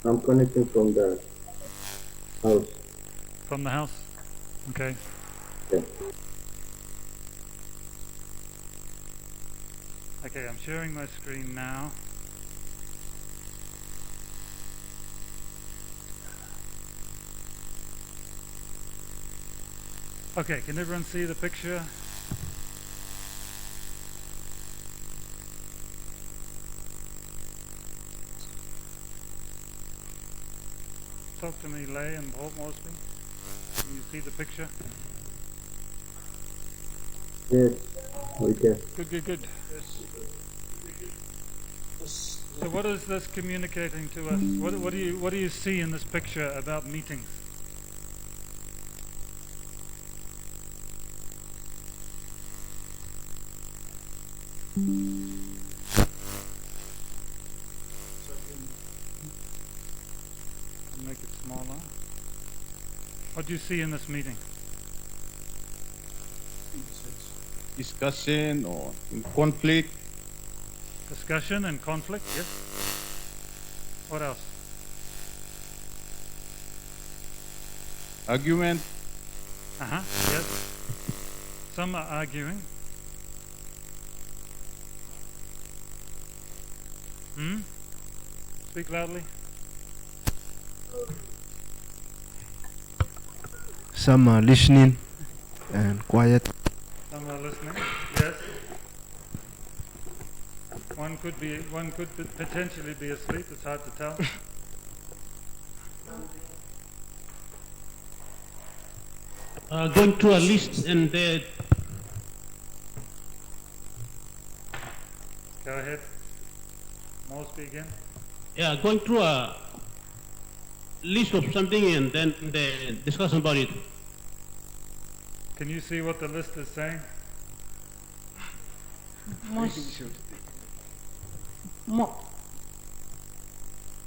I'm connecting from the house. From the house? Okay. Yeah. Okay, I'm sharing my screen now. Okay, can everyone see the picture? Talk to me, Lay and Paul Moresby. Can you see the picture? Yes, we can. Good. So what is this communicating to us? What do you see in this picture about meetings? Make it smaller. What do you see in this meeting? Discussion or conflict. Discussion and conflict, yes. What else? Argument. Yes. Some are arguing. Speak loudly. Some are listening and quiet. Some are listening. Yes. One could potentially be asleep. It's hard to tell. Going through a list and Go ahead. Moresby again. yeah, going through a list of something and then they discuss about it. Can you see what the list is saying?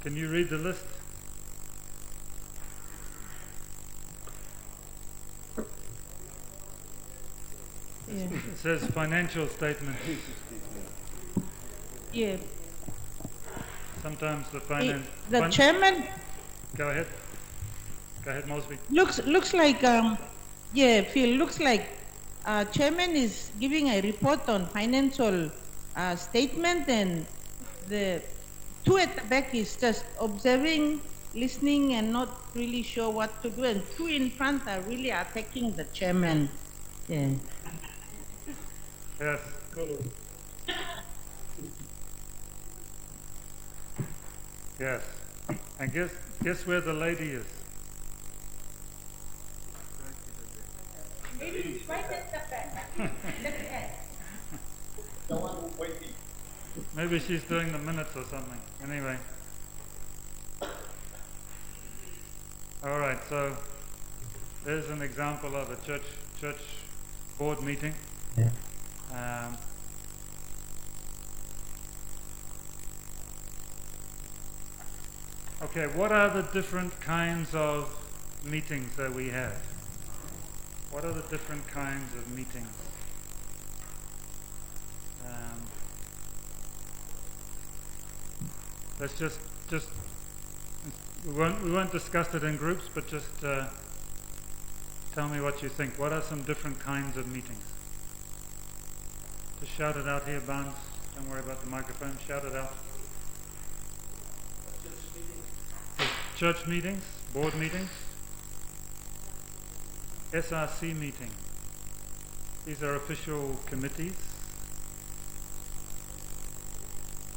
Can you read the list? Yeah. It says financial statement. Yeah. Sometimes the finance. The chairman Go ahead. Go ahead, Moresby. looks like Phil, looks like chairman is giving a report on financial statement, and the two at the back is just observing, listening, and not really sure what to do, and two in front are really attacking the chairman. Yeah. Yes. Yes. And guess where the lady is? Right at the back. Maybe she's doing the minutes or something. Anyway. All right, so there's an example of a church board meeting. Yeah. Okay, what are the different kinds of meetings that we have? What are the different kinds of meetings? Let's just we won't discuss it in groups, but just tell me what you think. What are some different kinds of meetings? Just shout it out here, Barnes. Don't worry about the microphone. Shout it out. Church meetings, board meetings, SRC meeting. These are official committees.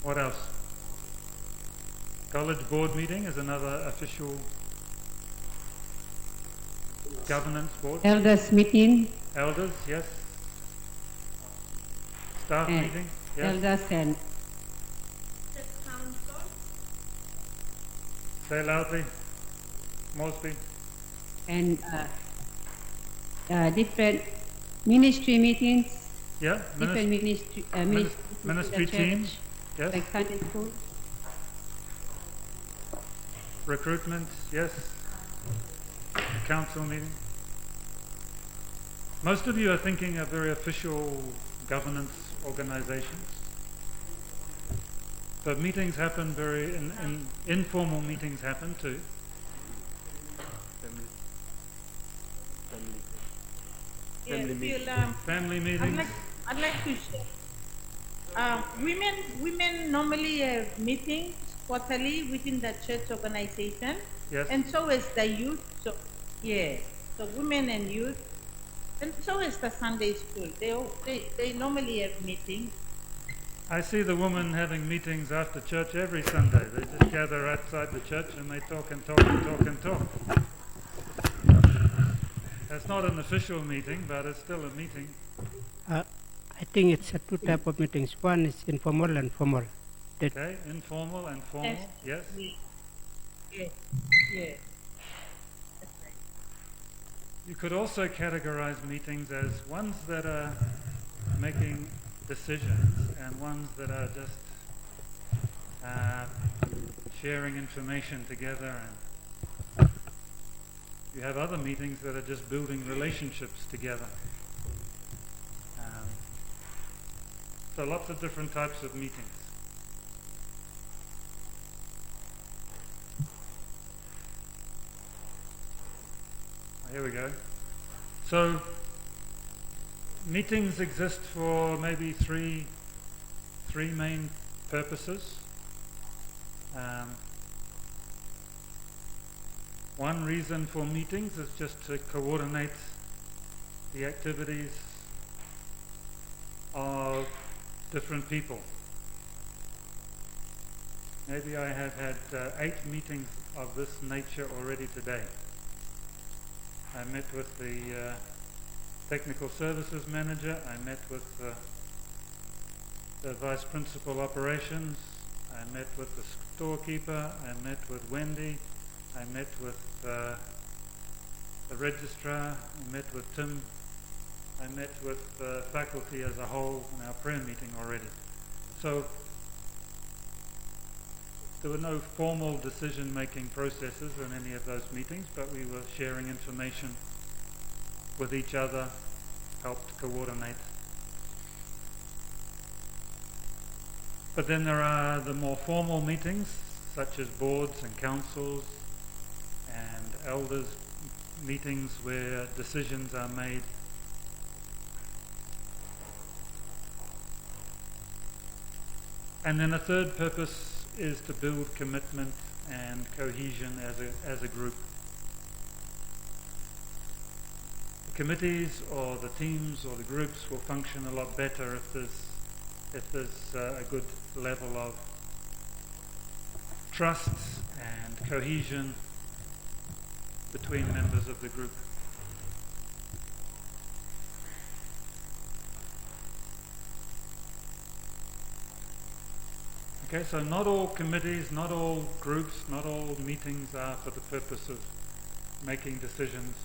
What else? College board meeting is another official governance board. Elders meeting. Elders, yes. Staff meeting, yes. Elders and Say loudly. Moresby. and different ministry meetings. Yeah. Different ministry Ministry team. Yes. like Sunday school. Recruitment, yes. Council meeting. Most of you are thinking of very official governance organizations. But meetings happen informal meetings happen too. Yeah, Phil, Family meetings. I'd like to share. Women normally have meetings quarterly within the church organization. Yes. And so is the youth. So, yeah. So women and youth. And so is the Sunday school. They normally have meetings. I see the women having meetings after church every Sunday. They just gather outside the church and they talk and talk and talk and talk. That's not an official meeting, but it's still a meeting. I think it's two type of meetings. One is informal and formal. Okay, informal and formal, yes. Yeah. Yeah. That's right. You could also categorize meetings as ones that are making decisions and ones that are just sharing information together. And you have other meetings that are just building relationships together. So lots of different types of meetings. Here we go. So meetings exist for maybe three main purposes. One reason for meetings is just to coordinate the activities of different people. Maybe I have had 8 meetings of this nature already today. I met with the technical services manager, I met with the vice principal operations, I met with the storekeeper, I met with Wendy, I met with the registrar, I met with Tim, I met with faculty as a whole in our prayer meeting already. So there were no formal decision-making processes in any of those meetings, but we were sharing information with each other, helped coordinate. But then there are the more formal meetings, such as boards and councils and elders meetings where decisions are made. And then a third purpose is to build commitment and cohesion as a group. The committees or the teams or the groups will function a lot better if there's a good level of trust and cohesion between members of the group. Okay, so not all committees, not all groups, not all meetings are for the purpose of making decisions.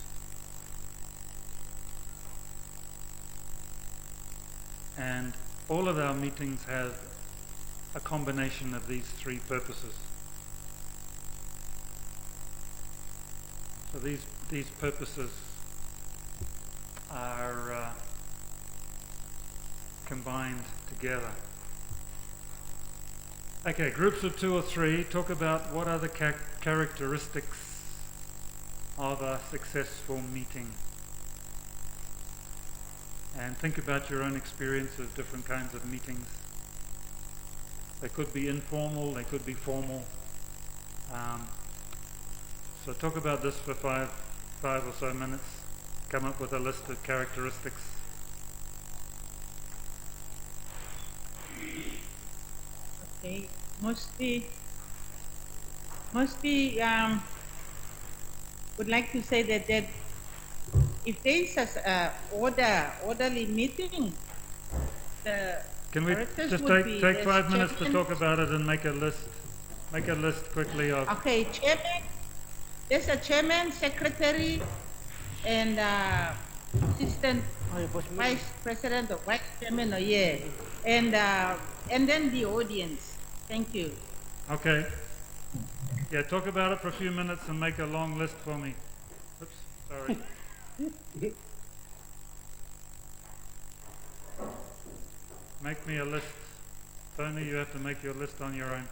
And all of our meetings have a combination of these 3 purposes. So these purposes are combined together. Okay, groups of 2 or 3, talk about what are the characteristics of a successful meeting. And think about your own experience of different kinds of meetings. They could be informal, they could be formal. So talk about this for five or so minutes. Come up with a list of characteristics. Okay, mostly would like to say that if there is a orderly meeting, the Can we characters just would be take as 5 minutes to chairman. talk about it and make a list? Make a list quickly of. Okay, chairman. There's a chairman, secretary, and assistant vice president or vice chairman, and then the audience. Thank you. Okay. Yeah, talk about it for a few minutes and make a long list for me. Oops, sorry. Make me a list. Tony, you have to make your list on your own.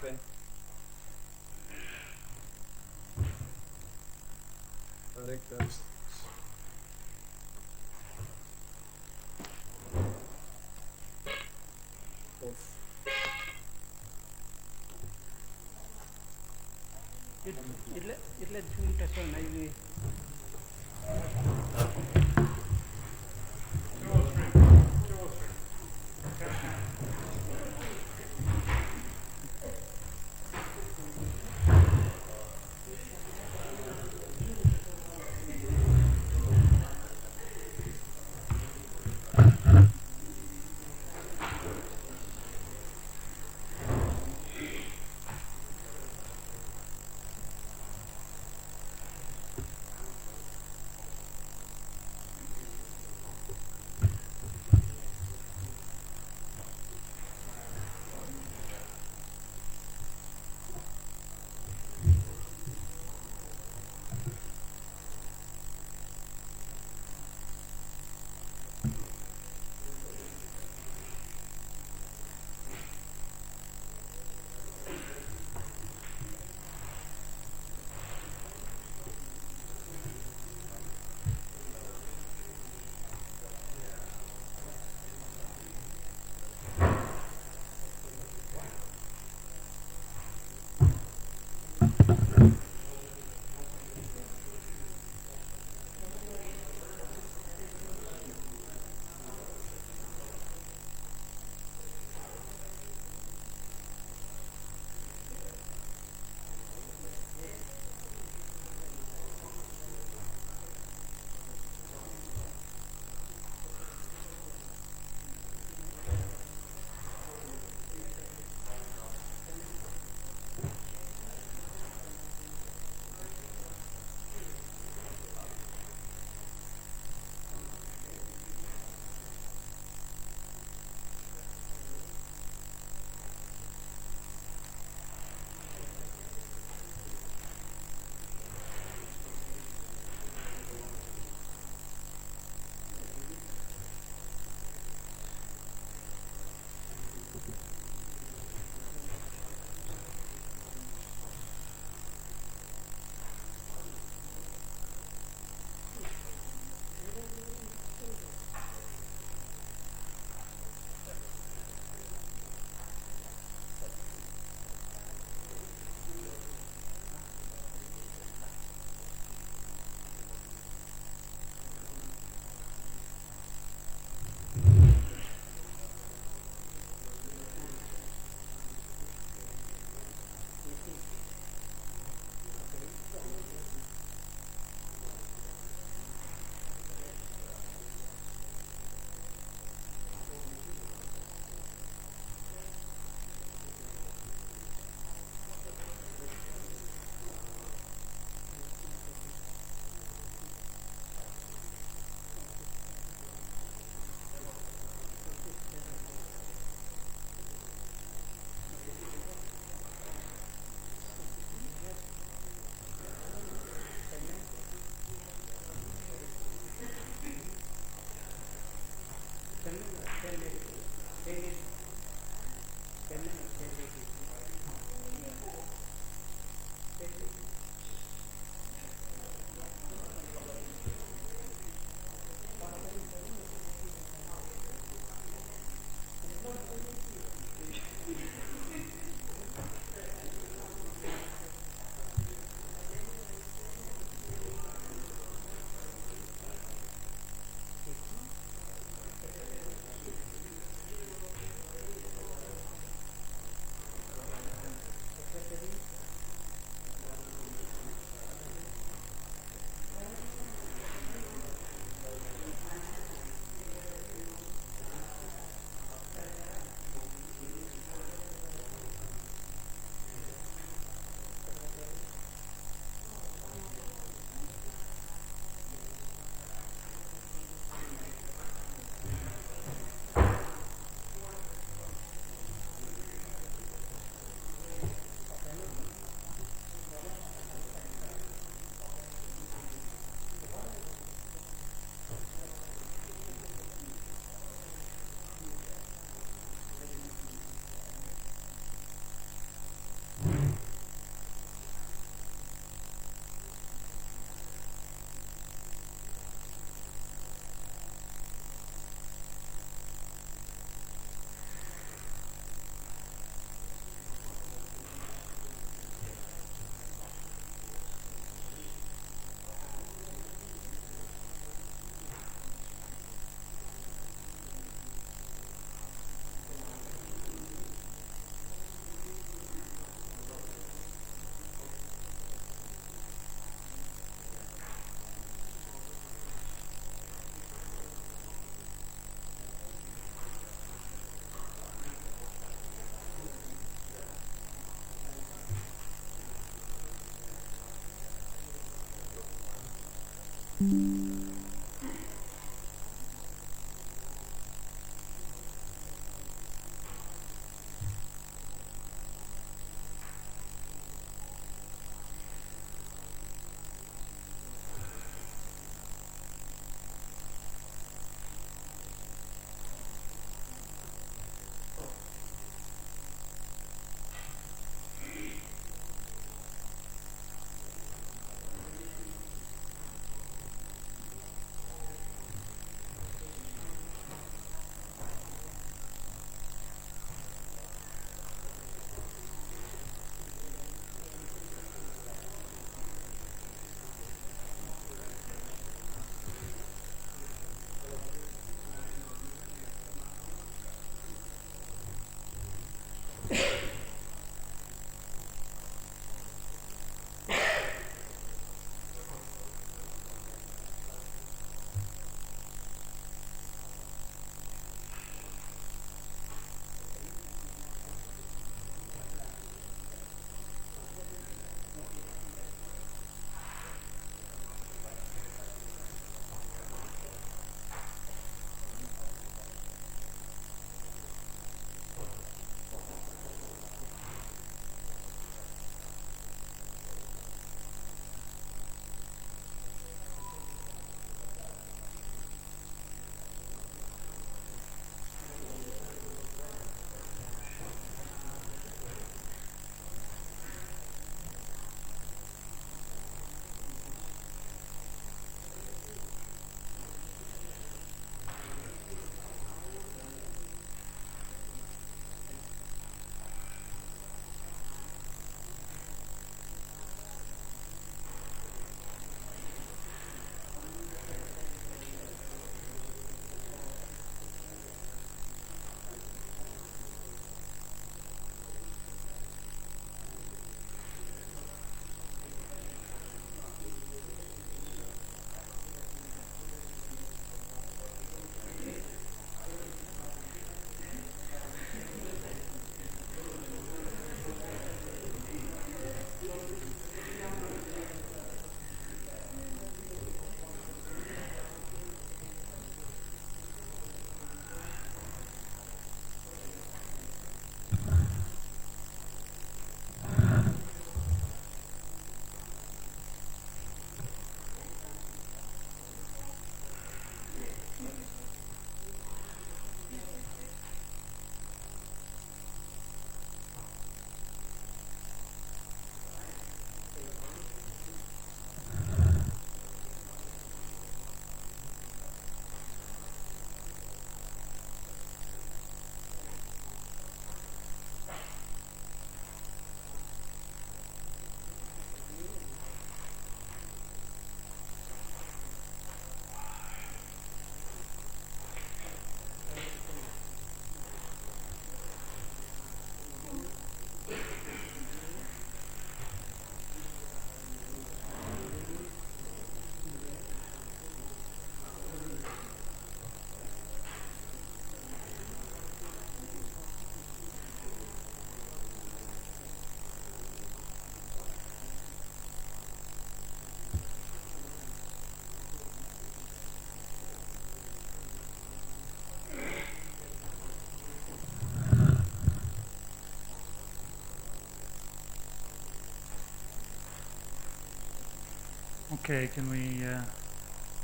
Okay, can we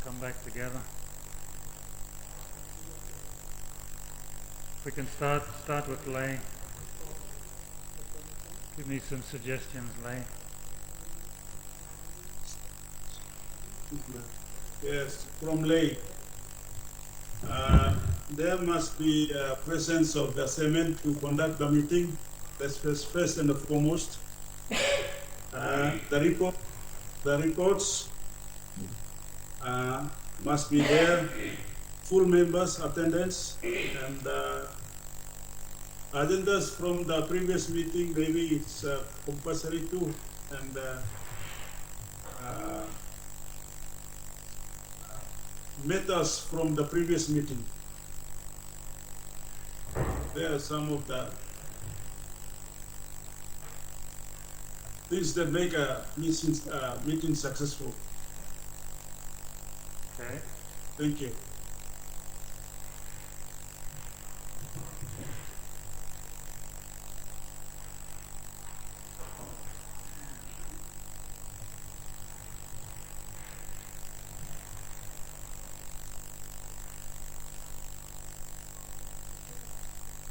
come back together? We can start with Lay. Give me some suggestions, Lay. Yes, from late. There must be a presence of the semen to conduct the meeting. That's first and foremost. The reports must be there. Full members attendance, and agendas from the previous meeting, maybe it's compulsory too, and matters from the previous meeting. There are some of the things that make a meeting successful. Okay. Thank you.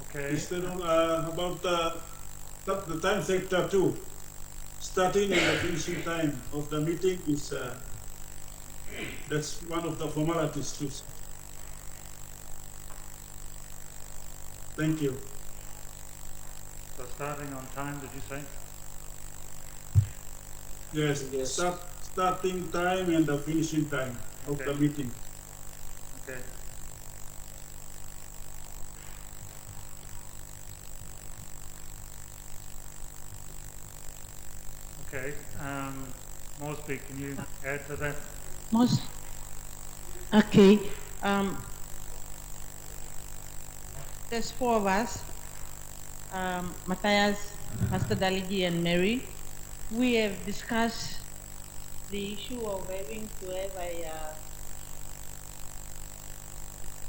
Okay. Instead of about the time sector too, starting and the finishing time of the meeting is that's one of the formalities too. Thank you. So starting on time, did you say? Yes, starting time and the finishing time of the Okay. meeting. Okay. Okay. Moresby, can you add to that? Most, okay. There's four of us, Matthias, Pastor Daligi, and Mary. We have discussed the issue of having to have a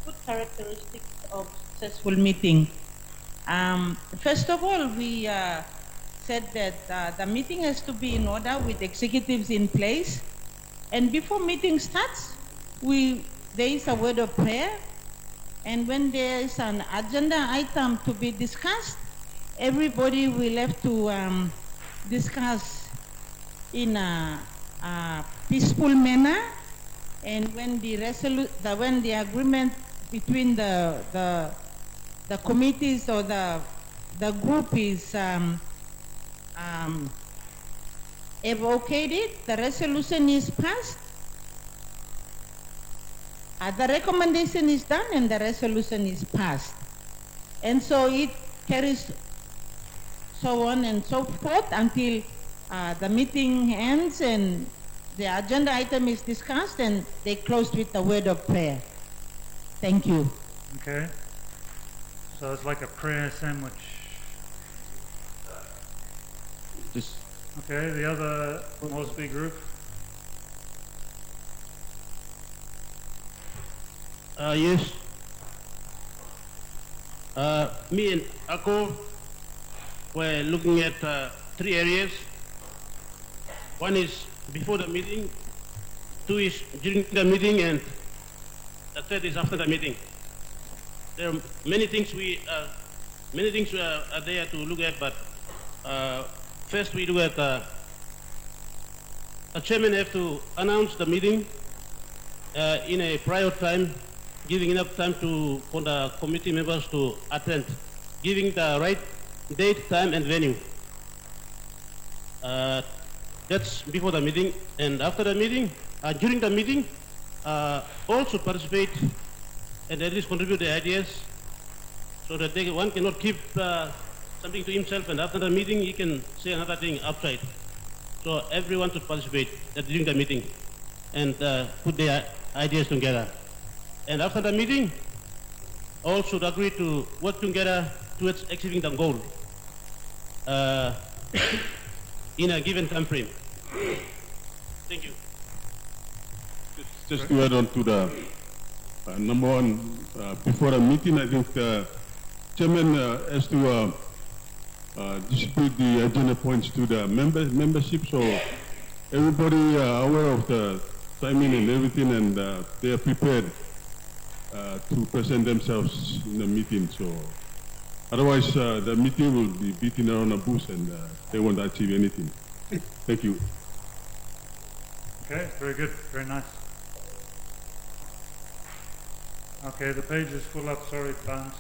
good characteristics of successful meeting. First of all, we said that the meeting has to be in order with executives in place. And before meeting starts, there is a word of prayer. And when there is an agenda item to be discussed, everybody will have to discuss in a peaceful manner. And when when the agreement between the committees or the group is advocated, the resolution is passed, the recommendation is done and the resolution is passed. And so it carries so on and so forth until the meeting ends and the agenda item is discussed and they close with a word of prayer. Thank you. Okay. So it's like a prayer sandwich. This, Okay. The other Moresby group. Yes. Me and Ako were looking at three areas. One is before the meeting, two is during the meeting, and the third is after the meeting. There are many things are there to look at, but first we look at the chairman have to announce the meeting in a prior time, giving enough time for the committee members to attend, giving the right date, time, and venue. That's before the meeting. And after the meeting, during the meeting, also participate and at least contribute the ideas so that one cannot keep something to himself and after the meeting he can say another thing outside. So everyone should participate during the meeting and put their ideas together. And after the meeting, all should agree to work together towards achieving the goal in a given time frame. Thank you. just to add on to the number one, before a meeting, I think the chairman has to distribute the agenda points to the membership, so everybody aware of the timing and everything, and they are prepared to present themselves in the meeting. So otherwise, the meeting will be beating around the bush, and they won't achieve anything. Thank you. Okay, very good, very nice. Okay, the page is full up, sorry, Barnes.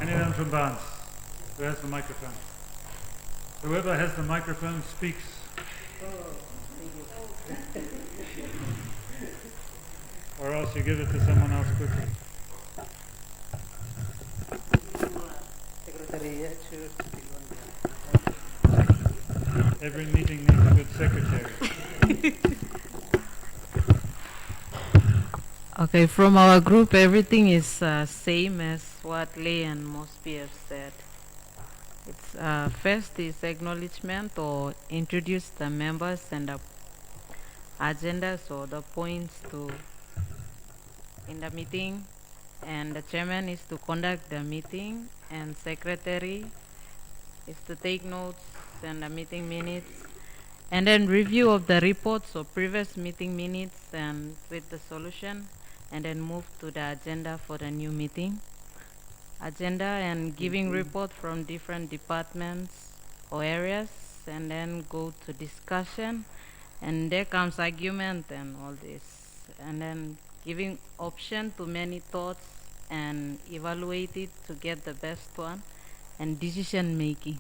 Anyone from Barnes? Who has the microphone? Whoever has the microphone speaks. Or else you give it to someone else quickly. Every meeting needs a good secretary. Okay, from our group, everything is same as what Lay and Mosby have said. It's first is acknowledgement or introduce the members and agendas or the points to in the meeting, and the chairman is to conduct the meeting, and secretary is to take notes and the meeting minutes, and then review of the reports of previous meeting minutes and with the solution, and then move to the agenda for the new meeting. Agenda and giving report from different departments or areas, and then go to discussion, and there comes argument and all this, and then giving option to many thoughts and evaluate it to get the best one, and decision making.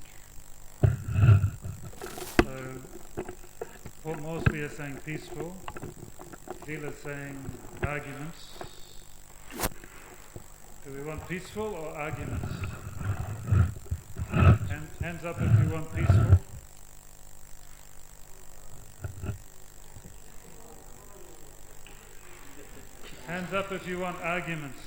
So, Port Moresby is saying peaceful. Deal is saying arguments. Do we want peaceful or arguments? Hands up if you want peaceful. Hands up if you want arguments.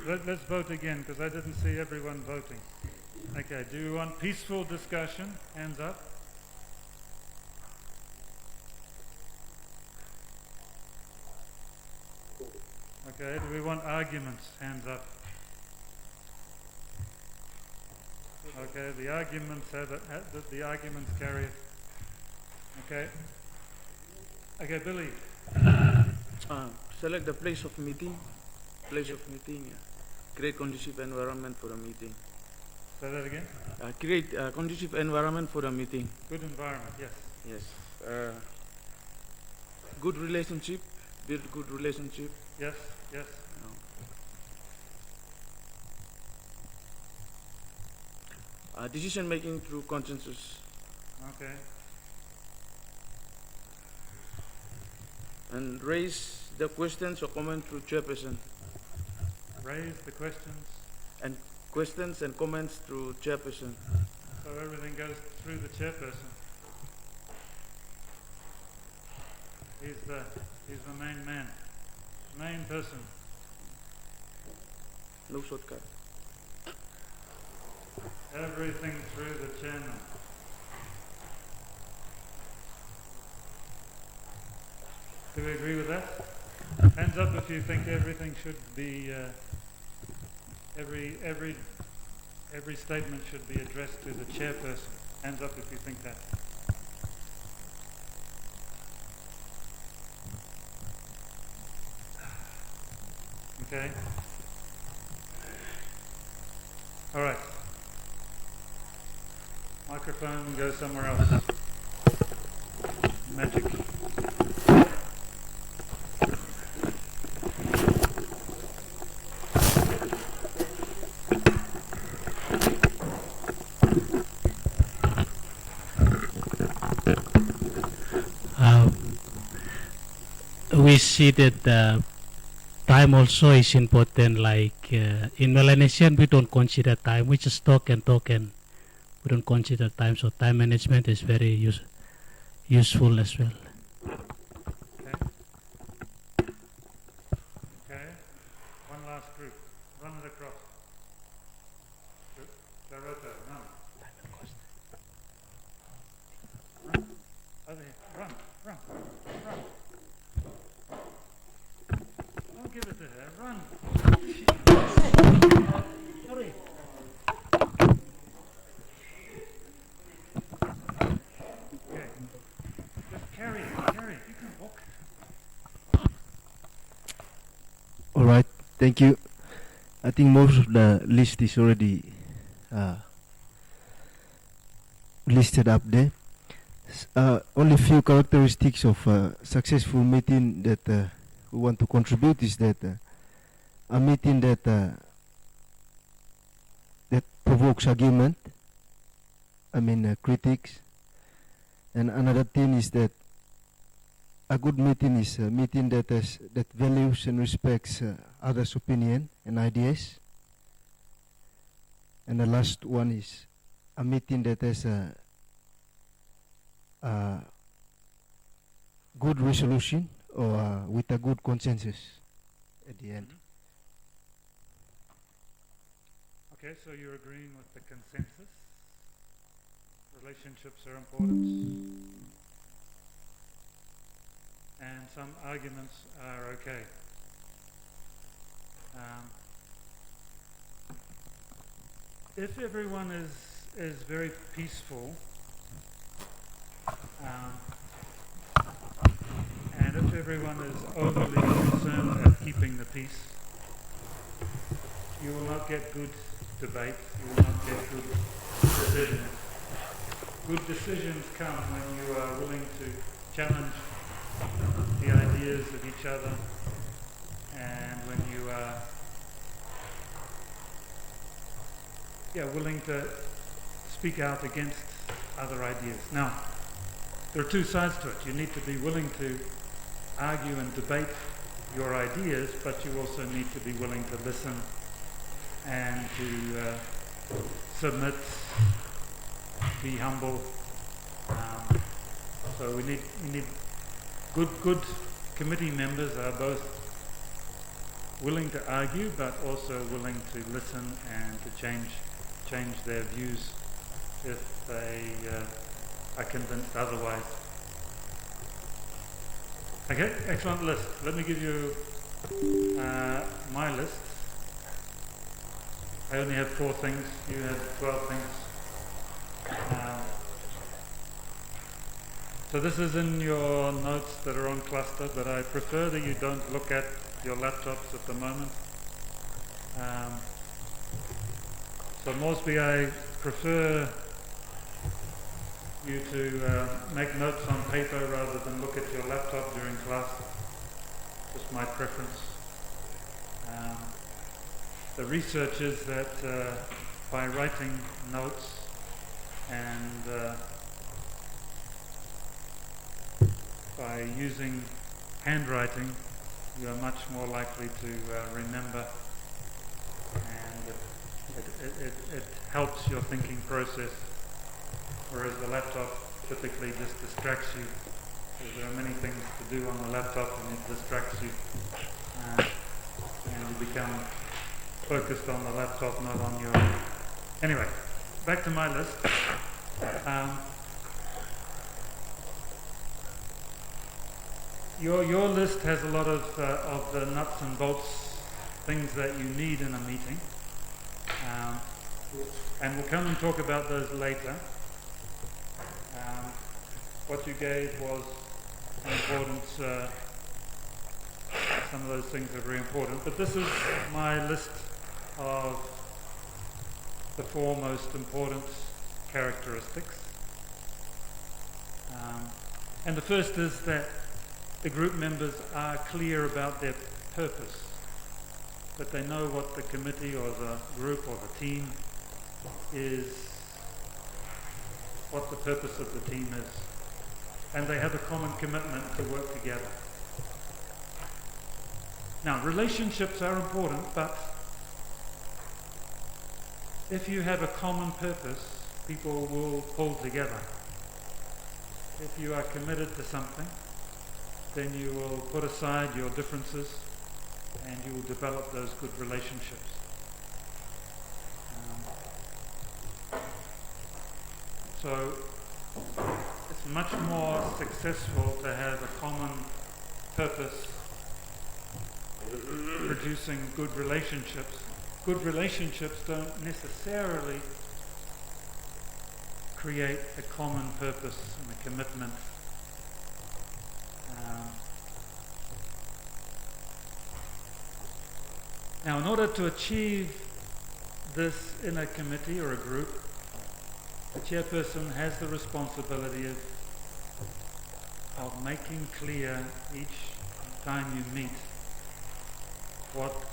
Let's vote again, because I didn't see everyone voting. Okay, do you want peaceful discussion? Hands up. Okay, do we want arguments? Hands up. Okay, the arguments the arguments carry. Okay. Okay, Billy. Select the place of meeting. Create conducive environment for the meeting. Say that again. Create a conducive environment for the meeting. Good environment, yes. Yes. Good relationship. Build good relationship. Yes, yes. Decision making through consensus. Okay. And raise the questions or comment through chairperson. Raise the questions. And questions and comments through chairperson. So everything goes through the chairperson. He's the main man. Main person. No shortcut. Everything through the chairman. Do we agree with that? Hands up if you think everything should be, every statement should be addressed to the chairperson. Hands up if you think that. Okay. All right. Microphone goes somewhere else. Magic. We see that time also is important. Like in Melanesian, we don't consider time. We just talk and talk, and we don't consider time. So time management is very useful as well. Okay. Okay. One last group. Run it across. Dorota, run. Run. Over here. Run. Run. Run. Don't give it to her. Run. Hurry. Okay. Just carry it. Carry it. You can walk. All right, thank you. I think most of the list is already listed up there. Only few characteristics of a successful meeting that we want to contribute is that a meeting that that provokes argument. Critics. And another thing is that a good meeting is a meeting that values and respects others' opinion and ideas. And the last one is a meeting that has a good resolution or with a good consensus at the end. Okay, so you're agreeing with the consensus? relationships are important, and some arguments are okay. If everyone is very peaceful, and if everyone is overly concerned at keeping the peace, you will not get good debate, you will not get good decisions. Good decisions come when you are willing to challenge the ideas of each other, and when you are willing to speak out against other ideas. Now, there are two sides to it. You need to be willing to argue and debate your ideas, but you also need to be willing to listen and to submit, be humble. So we need good committee members are both willing to argue, but also willing to listen and to change their views if they are convinced otherwise. Okay, excellent list. Let me give you my list. I only have 4 things. You had 12 things. So this is in your notes that are on cluster, but I prefer that you don't look at your laptops at the moment. So Moresby, I prefer you to make notes on paper rather than look at your laptop during class. Just my preference. The research is that by writing notes and by using handwriting, you are much more likely to remember, and it helps your thinking process, whereas the laptop typically just distracts you, because there are many things to do on the laptop and it distracts you, and you become focused on the laptop, not on your... Anyway, back to my list. Your list has a lot of the nuts and bolts, things that you need in a meeting, and we'll come and talk about those later. What you gave was important. Some of those things are very important, but this is my list of the 4 most important characteristics. And the first is that the group members are clear about their purpose, that they know what the committee or the group or the team is, what the purpose of the team is, and they have a common commitment to work together. Now, relationships are important, but if you have a common purpose, people will pull together. If you are committed to something, then you will put aside your differences and you will develop those good relationships. So it's much more successful to have a common purpose producing good relationships. Good relationships don't necessarily create a common purpose and a commitment. Now, in order to achieve this in a committee or a group, the chairperson has the responsibility of making clear each time you meet what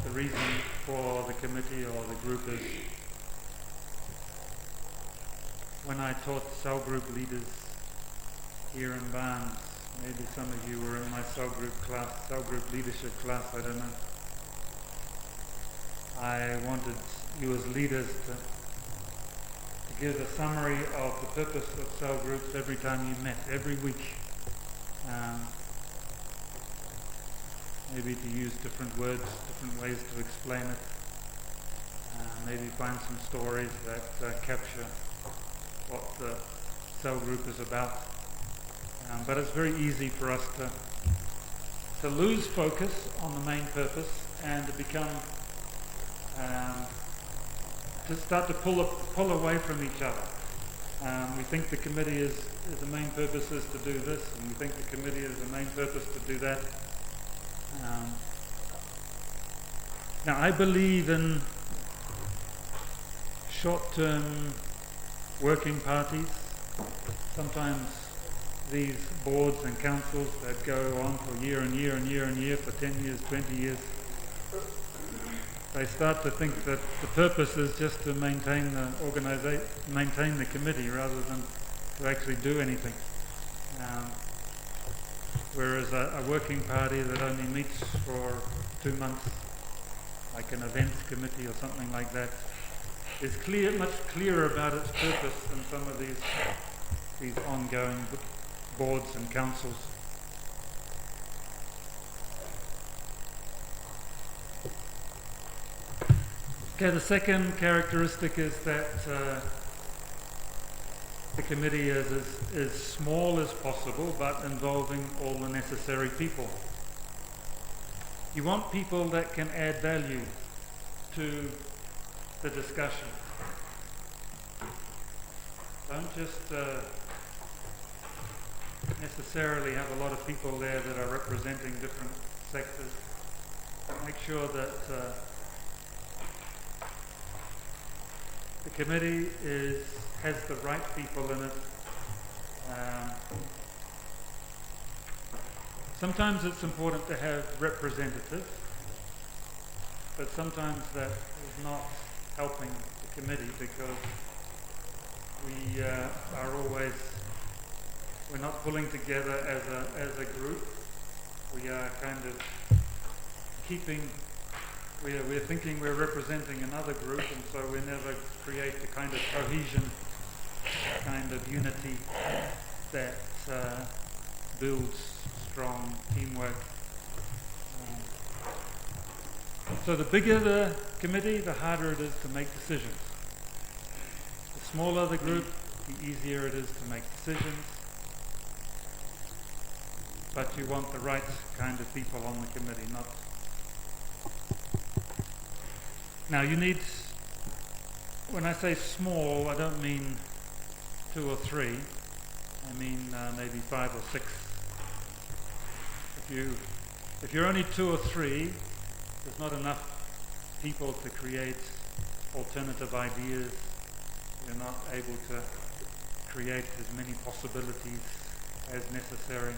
the reason for the committee or the group is. When I taught cell group leaders here in Barnes, maybe some of you were in my cell group leadership class, I don't know. I wanted you as leaders to give a summary of the purpose of cell groups every time you met, every week. Maybe to use different words, different ways to explain it. Maybe find some stories that capture what the cell group is about. But it's very easy for us to lose focus on the main purpose and to become, to start to pull away from each other. We think the committee is the main purpose is to do this, and we think the committee is the main purpose to do that. Now, I believe in short-term working parties. Sometimes these boards and councils that go on for year and year and year and year, for 10 years, 20 years, they start to think that the purpose is just to maintain the maintain the committee rather than to actually do anything. Whereas a working party that only meets for 2 months, like an events committee or something like that, is much clearer about its purpose than some of these ongoing boards and councils. Okay, the second characteristic is that the committee is as small as possible, but involving all the necessary people. You want people that can add value to the discussion. Don't just necessarily have a lot of people there that are representing different sectors. Make sure that the committee has the right people in it. Sometimes it's important to have representatives, but sometimes that is not helping the committee because we we're not pulling together as a group. We are kind of we're thinking we're representing another group, and so we never create the kind of cohesion, kind of unity that builds strong teamwork. So the bigger the committee, the harder it is to make decisions. The smaller the group, the easier it is to make decisions. But you want the right kind of people on the committee, not... Now you need, when I say small, I don't mean 2 or 3. I mean maybe 5 or 6. If you're only 2 or 3, there's not enough people to create alternative ideas. You're not able to create as many possibilities as necessary.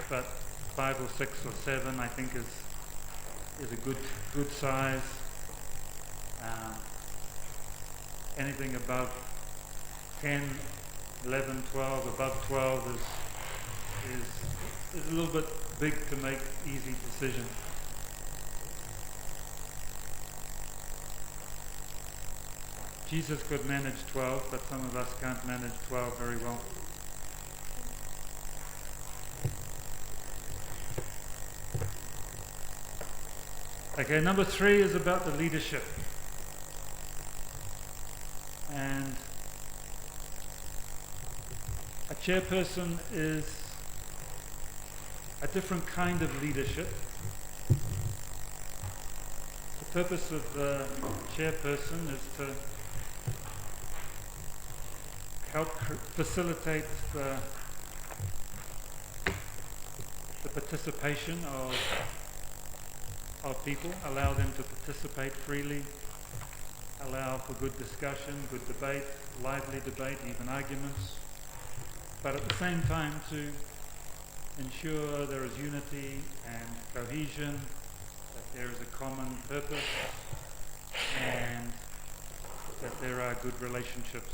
But 5 or 6 or 7, I think, is a good size. Anything above 10, 11, 12, above 12 is a little bit big to make easy decisions. Jesus could manage 12, but some of us can't manage 12 very well. Okay, number 3 is about the leadership. And a chairperson is a different kind of leadership. The purpose of the chairperson is to help facilitate the participation of people, allow them to participate freely, allow for good discussion, good debate, lively debate, even arguments, but at the same time to ensure there is unity and cohesion, that there is a common purpose, and that there are good relationships.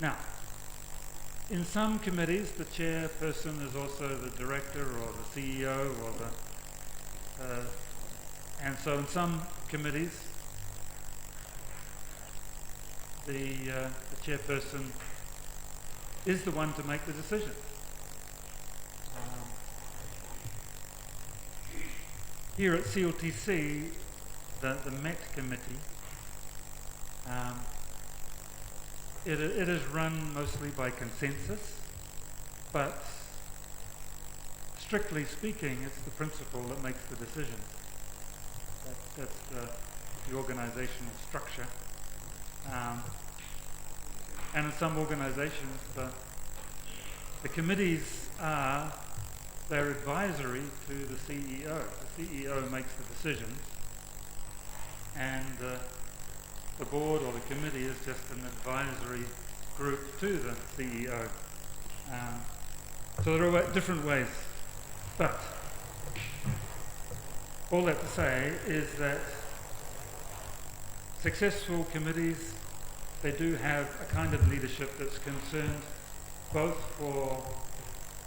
Now, in some committees, the chairperson is also the director or the CEO or and so in some committees, the chairperson is the one to make the decision. Here at CLTC, the MET committee, it is run mostly by consensus, but strictly speaking, it's the principal that makes the decisions. That's the organizational structure. And in some organizations, the committees they're advisory to the CEO. The CEO makes the decisions, and the board or the committee is just an advisory group to the CEO. So there are different ways. But all that to say is that successful committees, they do have a kind of leadership that's concerned both for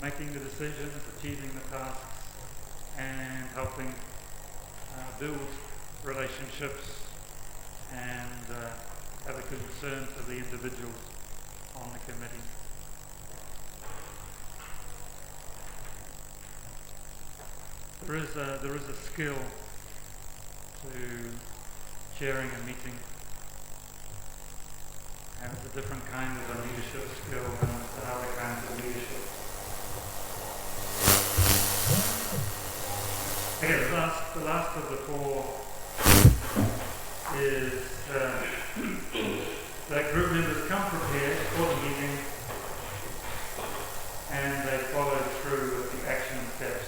making the decisions, achieving the tasks, and helping build relationships and have a concern for the individuals on the committee. There is a skill to chairing a meeting, and it's a different kind of a leadership skill than other kinds of leadership. Okay, the last of the four is that group members come prepared for the meeting and they follow through with the action steps.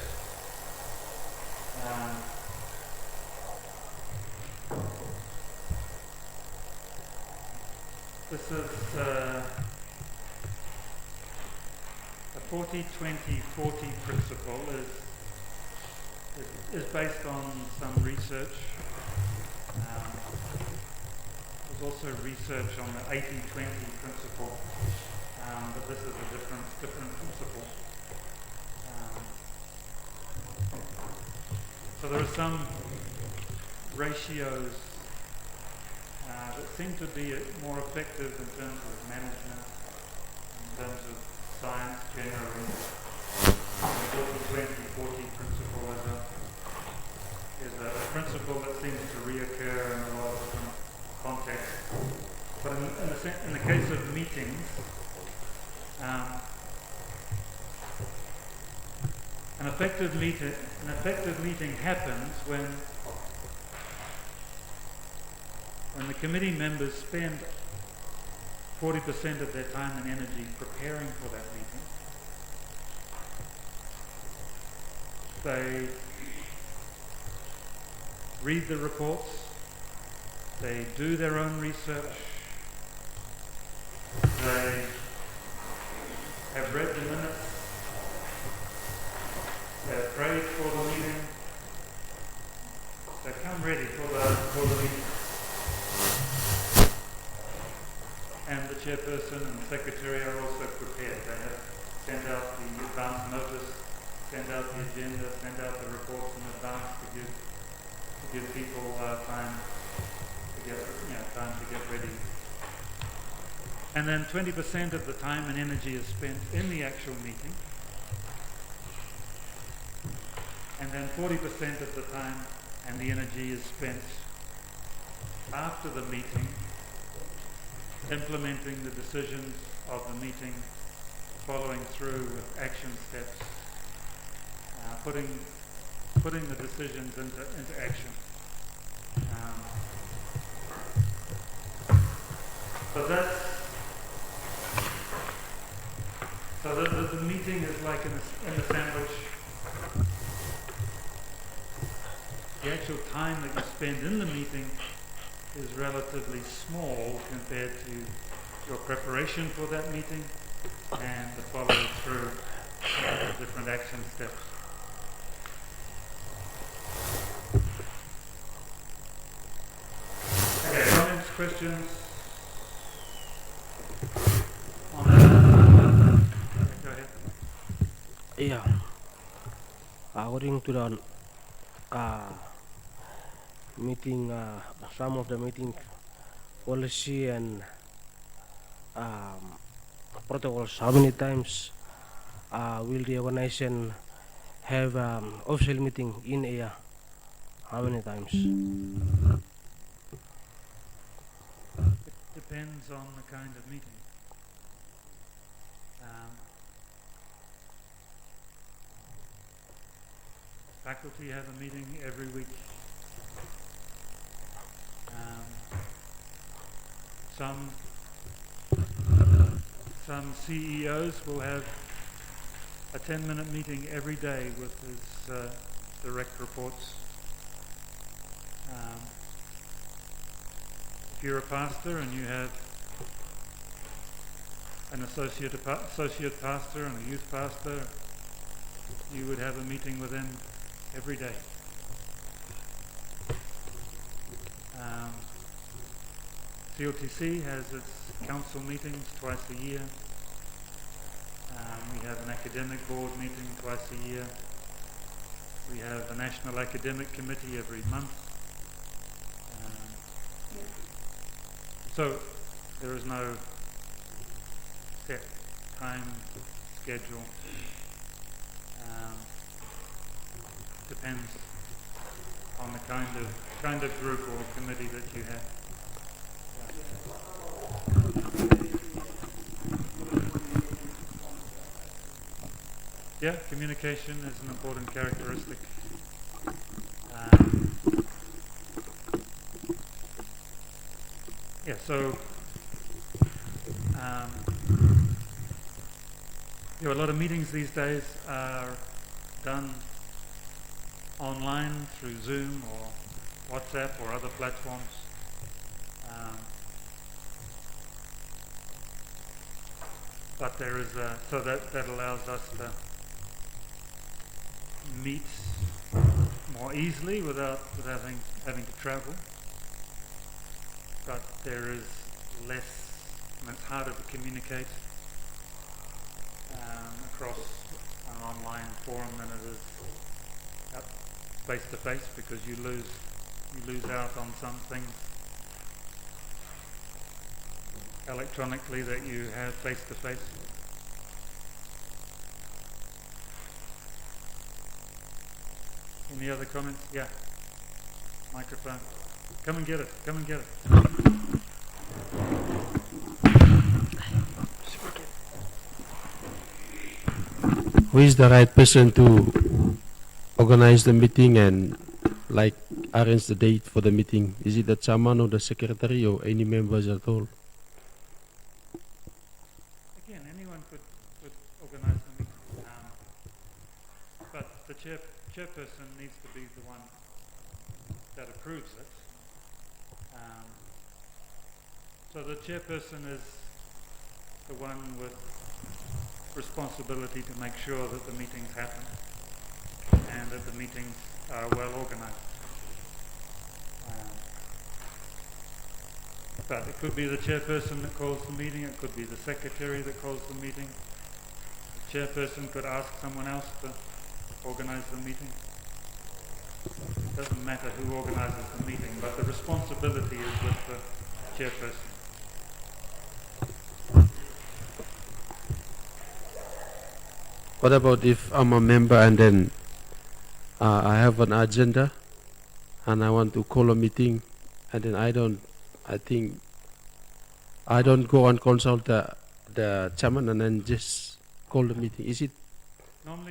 This is the 40-20-40 principle is based on some research. There's also research on the 80-20 principle, but this is a different principle. So there are some ratios that seem to be more effective in terms of management, in terms of science generally. The 40-20-40 principle is a principle that seems to reoccur in a lot of different contexts. But in the case of meetings, an effective meeting happens when the committee members spend 40% of their time and energy preparing for that meeting. They read the reports, they do their own research, they have read the minutes, they have prayed for the meeting, they come ready for the meeting. And the chairperson and the secretary are also prepared. They have sent out the advance notice, sent out the agenda, sent out the reports in advance to give people time to get ready. And then 20% of the time and energy is spent in the actual meeting. And then 40% of the time and the energy is spent after the meeting, implementing the decisions of the meeting, following through with action steps, putting the decisions into action. So the meeting is like in a sandwich. The actual time that you spend in the meeting is relatively small compared to your preparation for that meeting and the follow through of different action steps. Okay, comments, questions? On that? Go ahead. Yeah. According to the meeting, some of the meeting policy and protocols, how many times will the organization have official meeting in a How many times? It depends on the kind of meeting. Faculty have a meeting every week. Some CEOs will have a 10-minute meeting every day with his direct reports. If you're a pastor and you have an associate pastor and a youth pastor, you would have a meeting with them every day. CLTC has its council meetings twice a year. We have an academic board meeting twice a year. We have a national academic committee every month. So there is no set time schedule. Depends on the kind of group or committee that you have. Yeah, communication is an important characteristic. So a lot of meetings these days are done online through Zoom or WhatsApp or other platforms. But there is so that allows us to meet more easily without having to travel. But there is less, and it's harder to communicate across an online forum than it is face to face, because you lose out on some things electronically that you have face to face. Any other comments? Yeah. Microphone. Come and get it. Come and get it. Who is the right person to organize the meeting and arrange the date for the meeting? Is it the chairman or the secretary or any members at all? Again, anyone could organize the meeting, but the chairperson needs to be the one that approves it. So the chairperson is the one with responsibility to make sure that the meetings happen and that the meetings are well organized. But it could be the chairperson that calls the meeting, it could be the secretary that calls the meeting. The chairperson could ask someone else to organize the meeting. It doesn't matter who organizes the meeting, but the responsibility is with the chairperson. What about if I'm a member and then I have an agenda and I want to call a meeting and then I don't go and consult the chairman and then just call the meeting? Is it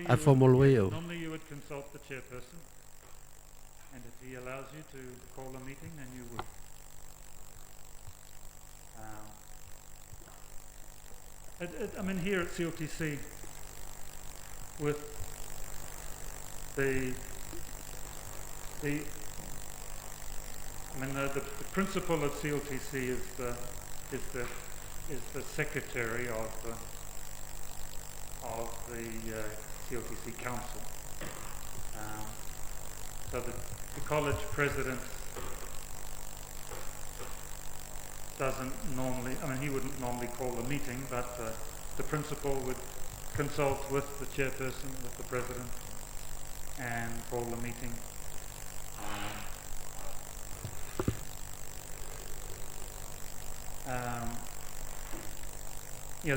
a formal way? Normally you would consult the chairperson, and if he allows you to call a meeting, then you would. Here at CLTC, with the principal of CLTC is the secretary of the CLTC council. So the college president doesn't normally, he wouldn't normally call a meeting, but the principal would consult with the chairperson, with the president, and call the meeting.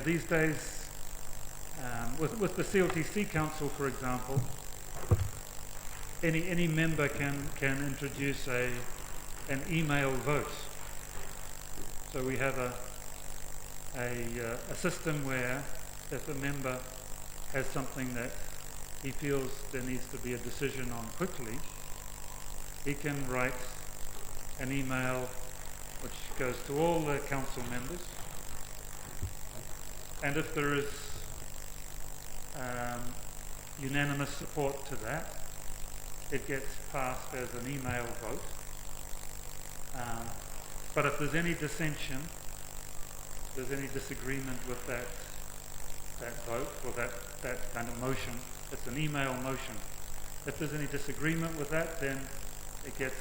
These days, with the CLTC Council, for example, any member can introduce an email vote. So we have a system where if a member has something that he feels there needs to be a decision on quickly, he can write an email which goes to all the council members, and if there is unanimous support to that, it gets passed as an email vote. But if there's any dissension, if there's any disagreement with that vote or that kind of motion, it's an email motion. If there's any disagreement with that, then it gets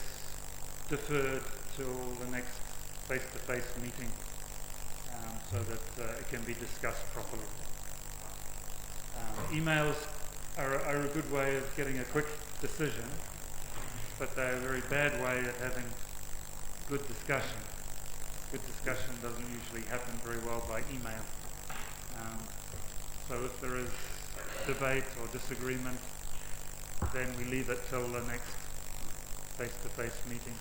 deferred till the next face-to-face meeting so that it can be discussed properly. Emails are a good way of getting a quick decision, but they're a very bad way of having good discussion. Good discussion doesn't usually happen very well by email. So if there is debate or disagreement, then we leave it till the next face-to-face meeting.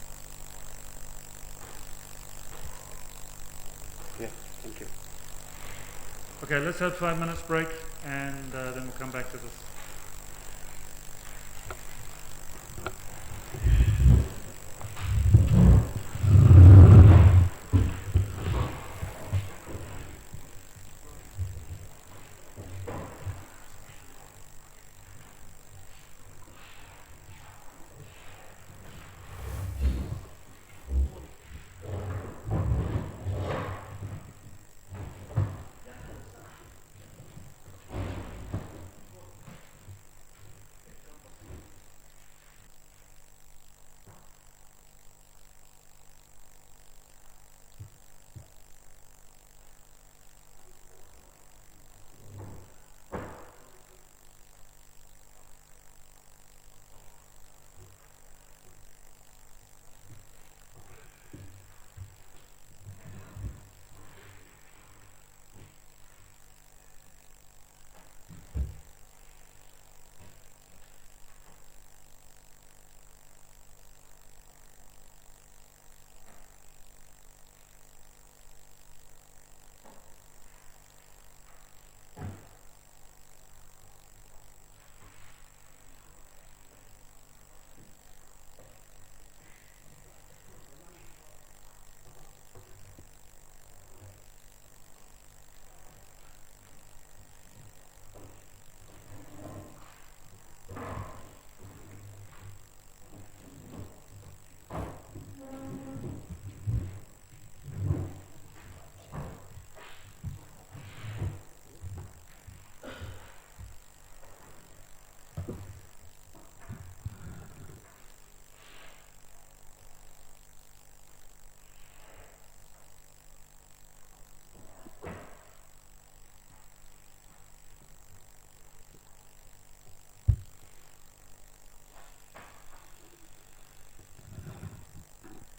Yeah, thank you. Okay, let's have 5 minutes break and then we'll come back to this.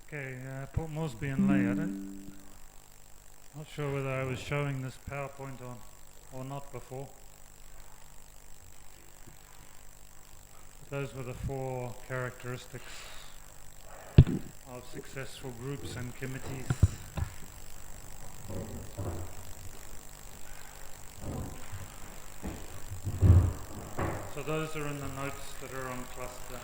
Okay, Port Moresby and Leigh, not sure whether I was showing this PowerPoint on or not before. Those were the 4 characteristics of successful groups and committees. So those are in the notes that are on cluster.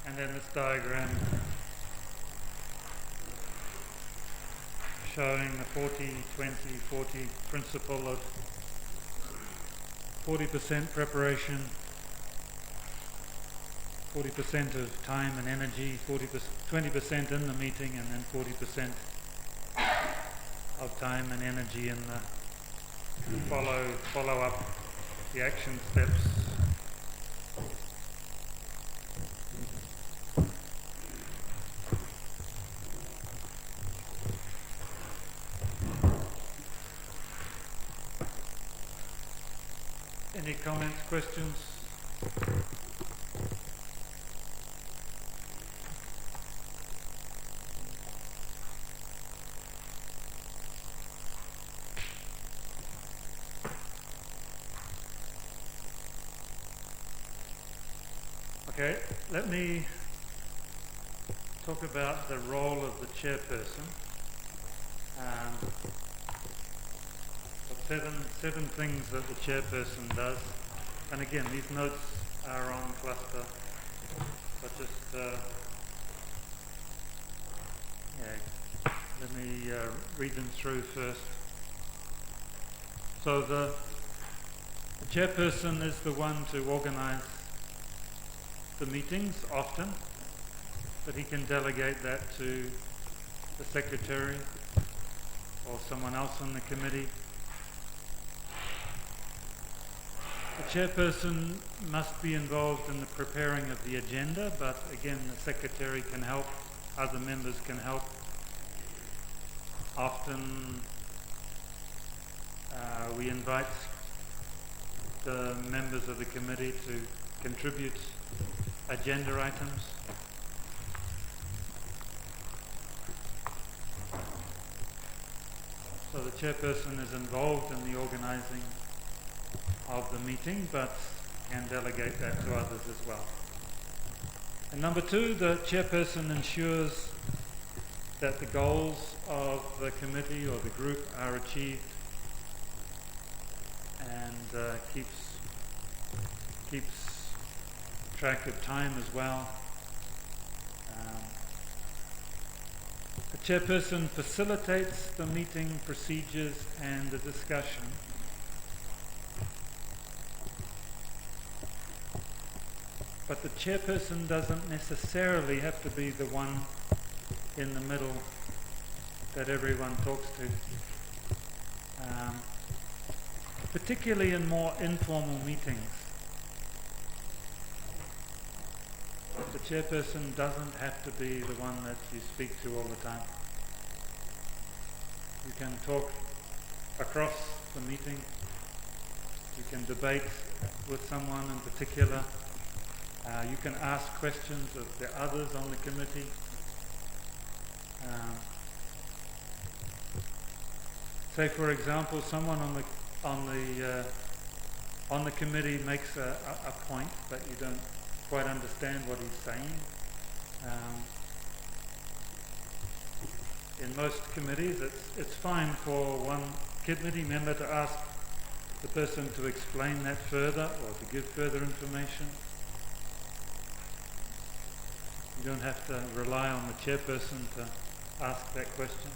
And then this diagram showing the 40-20-40 principle of 40% preparation, 40% of time and energy, 20% in the meeting, and then 40% of time and energy in the follow up the action steps. Any comments, questions? Okay, let me talk about the role of the chairperson. Seven things that the chairperson does. And again, these notes are on cluster. But just, let me read them through first. So the chairperson is the one to organize the meetings often, but he can delegate that to the secretary or someone else on the committee. The chairperson must be involved in the preparing of the agenda, but again, the secretary can help, other members can help. Often we invite the members of the committee to contribute agenda items. So the chairperson is involved in the organizing of the meeting, but can delegate that to others as well. And number two, the chairperson ensures that the goals of the committee or the group are achieved, and keeps track of time as well. The chairperson facilitates the meeting procedures and the discussion. But the chairperson doesn't necessarily have to be the one in the middle that everyone talks to. Particularly in more informal meetings. The chairperson doesn't have to be the one that you speak to all the time. You can talk across the meeting. You can debate with someone in particular. You can ask questions of the others on the committee. Say, for example, someone on the committee makes a point, but you don't quite understand what he's saying. In most committees, it's fine for one committee member to ask the person to explain that further or to give further information. You don't have to rely on the chairperson to ask that question.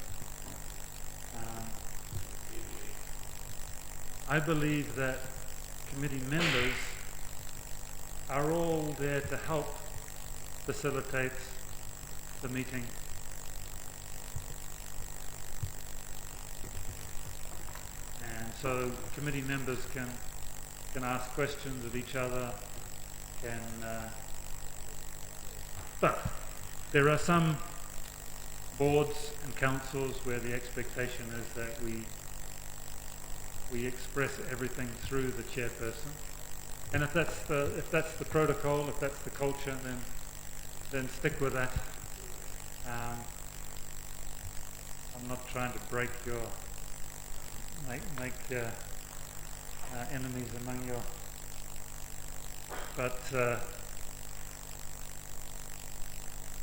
I believe that committee members are all there to help facilitate the meeting. And so committee members can ask questions of each other, but there are some boards and councils where the expectation is that we express everything through the chairperson. And if that's the protocol, if that's the culture, then stick with that. I'm not trying to make enemies among you, but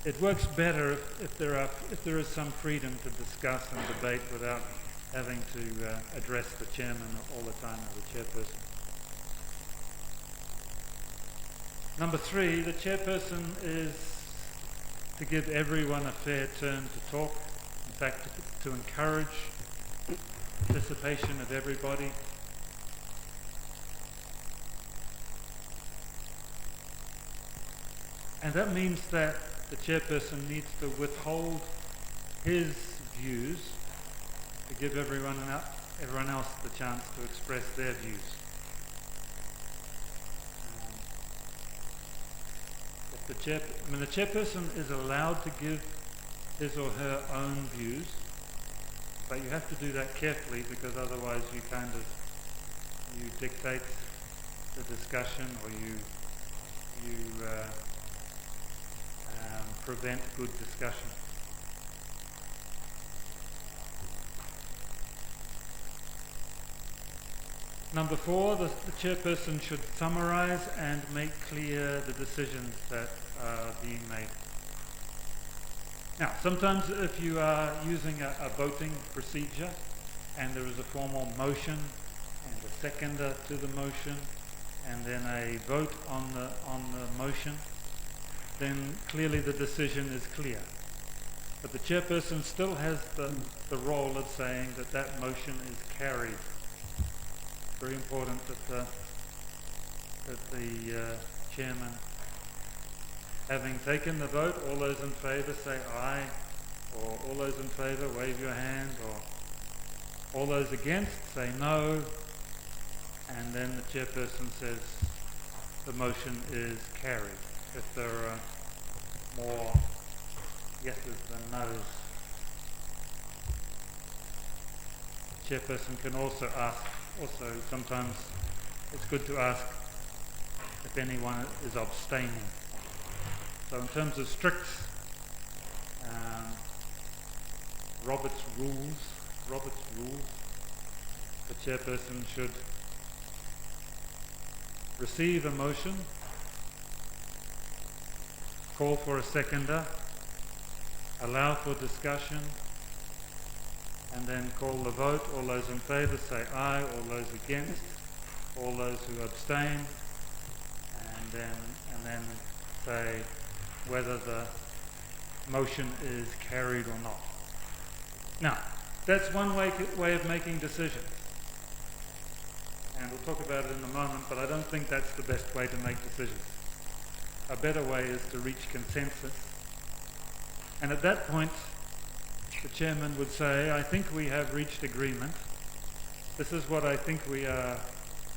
it works better if there is some freedom to discuss and debate without having to address the chairman all the time or the chairperson. Number three, the chairperson is to give everyone a fair turn to talk. In fact, to encourage participation of everybody. And that means that the chairperson needs to withhold his views to give everyone else the chance to express their views. The chairperson is allowed to give his or her own views, but you have to do that carefully, because otherwise you dictate the discussion, or you prevent good discussion. Number 4, the chairperson should summarize and make clear the decisions that are being made. Now, sometimes if you are using a voting procedure and there is a formal motion and a seconder to the motion and then a vote on the motion, then clearly the decision is clear. But the chairperson still has the role of saying that that motion is carried. Very important that the chairman, having taken the vote, all those in favour say aye, or all those in favour wave your hand, or all those against say no, and then the chairperson says the motion is carried. If there are more yeses than noes, the chairperson can also ask. Also, sometimes it's good to ask if anyone is abstaining. So in terms of strict Robert's rules, the chairperson should receive a motion, call for a seconder, allow for discussion, and then call the vote. All those in favour say aye, all those against, all those who abstain, and then say whether the motion is carried or not. Now, that's one way of making decisions. And we'll talk about it in a moment, but I don't think that's the best way to make decisions. A better way is to reach consensus. And at that point, the chairman would say, I think we have reached agreement. This is what I think we are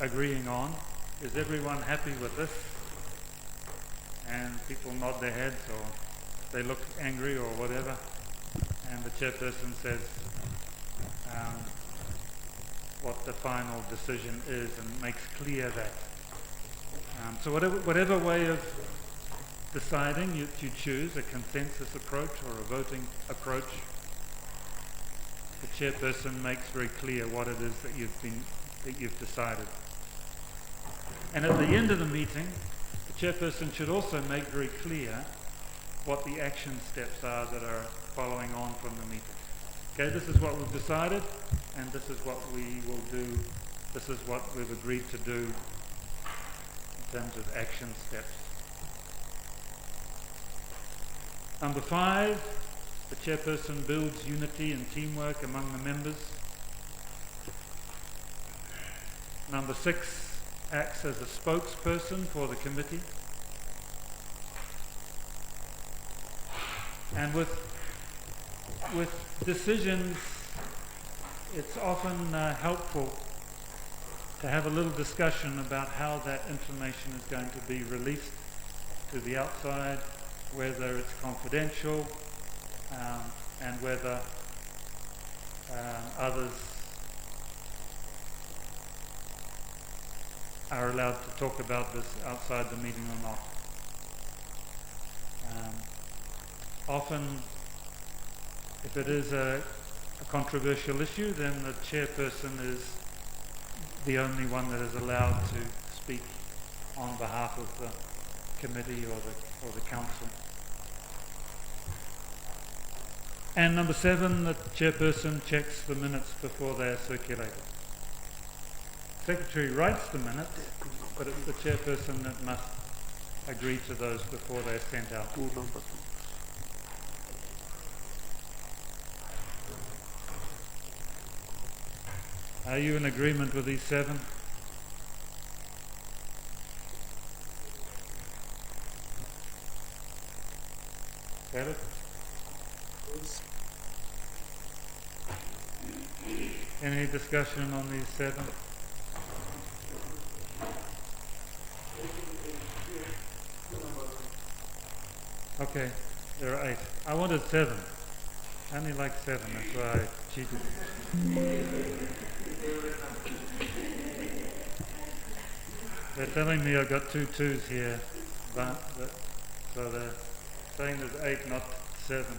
agreeing on. Is everyone happy with this? And people nod their heads or they look angry or whatever. And the chairperson says what the final decision is and makes clear that. So whatever way of deciding you choose, a consensus approach or a voting approach, the chairperson makes very clear what it is that you've decided. And at the end of the meeting, the chairperson should also make very clear what the action steps are that are following on from the meeting. Okay, this is what we've decided, and this is what we will do. This is what we've agreed to do in terms of action steps. Number 5, the chairperson builds unity and teamwork among the members. Number 6, acts as a spokesperson for the committee. And with decisions, it's often helpful to have a little discussion about how that information is going to be released to the outside, whether it's confidential, and whether others are allowed to talk about this outside the meeting or not. Often, if it is a controversial issue, then the chairperson is the only one that is allowed to speak on behalf of the committee or the council. And number 7, the chairperson checks the minutes before they are circulated. The secretary writes the minutes, but it's the chairperson that must agree to those before they are sent out. Are you in agreement with these 7? Got it? Any discussion on these 7? Okay, there are 8. I wanted 7. I only like 7, that's why I cheated. They're telling me I've got 2 2s here, so they're saying there's 8, not 7.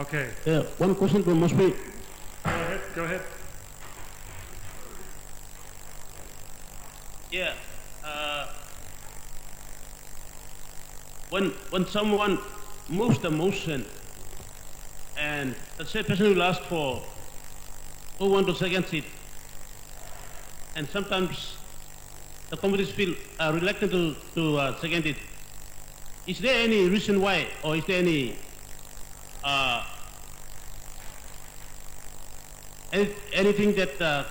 Okay. One question from Mosby. Go ahead. Yeah. When someone moves the motion, and the said person will ask for who want to second it, and sometimes the committees feel reluctant to second it. Is there any reason why, or is there any anything that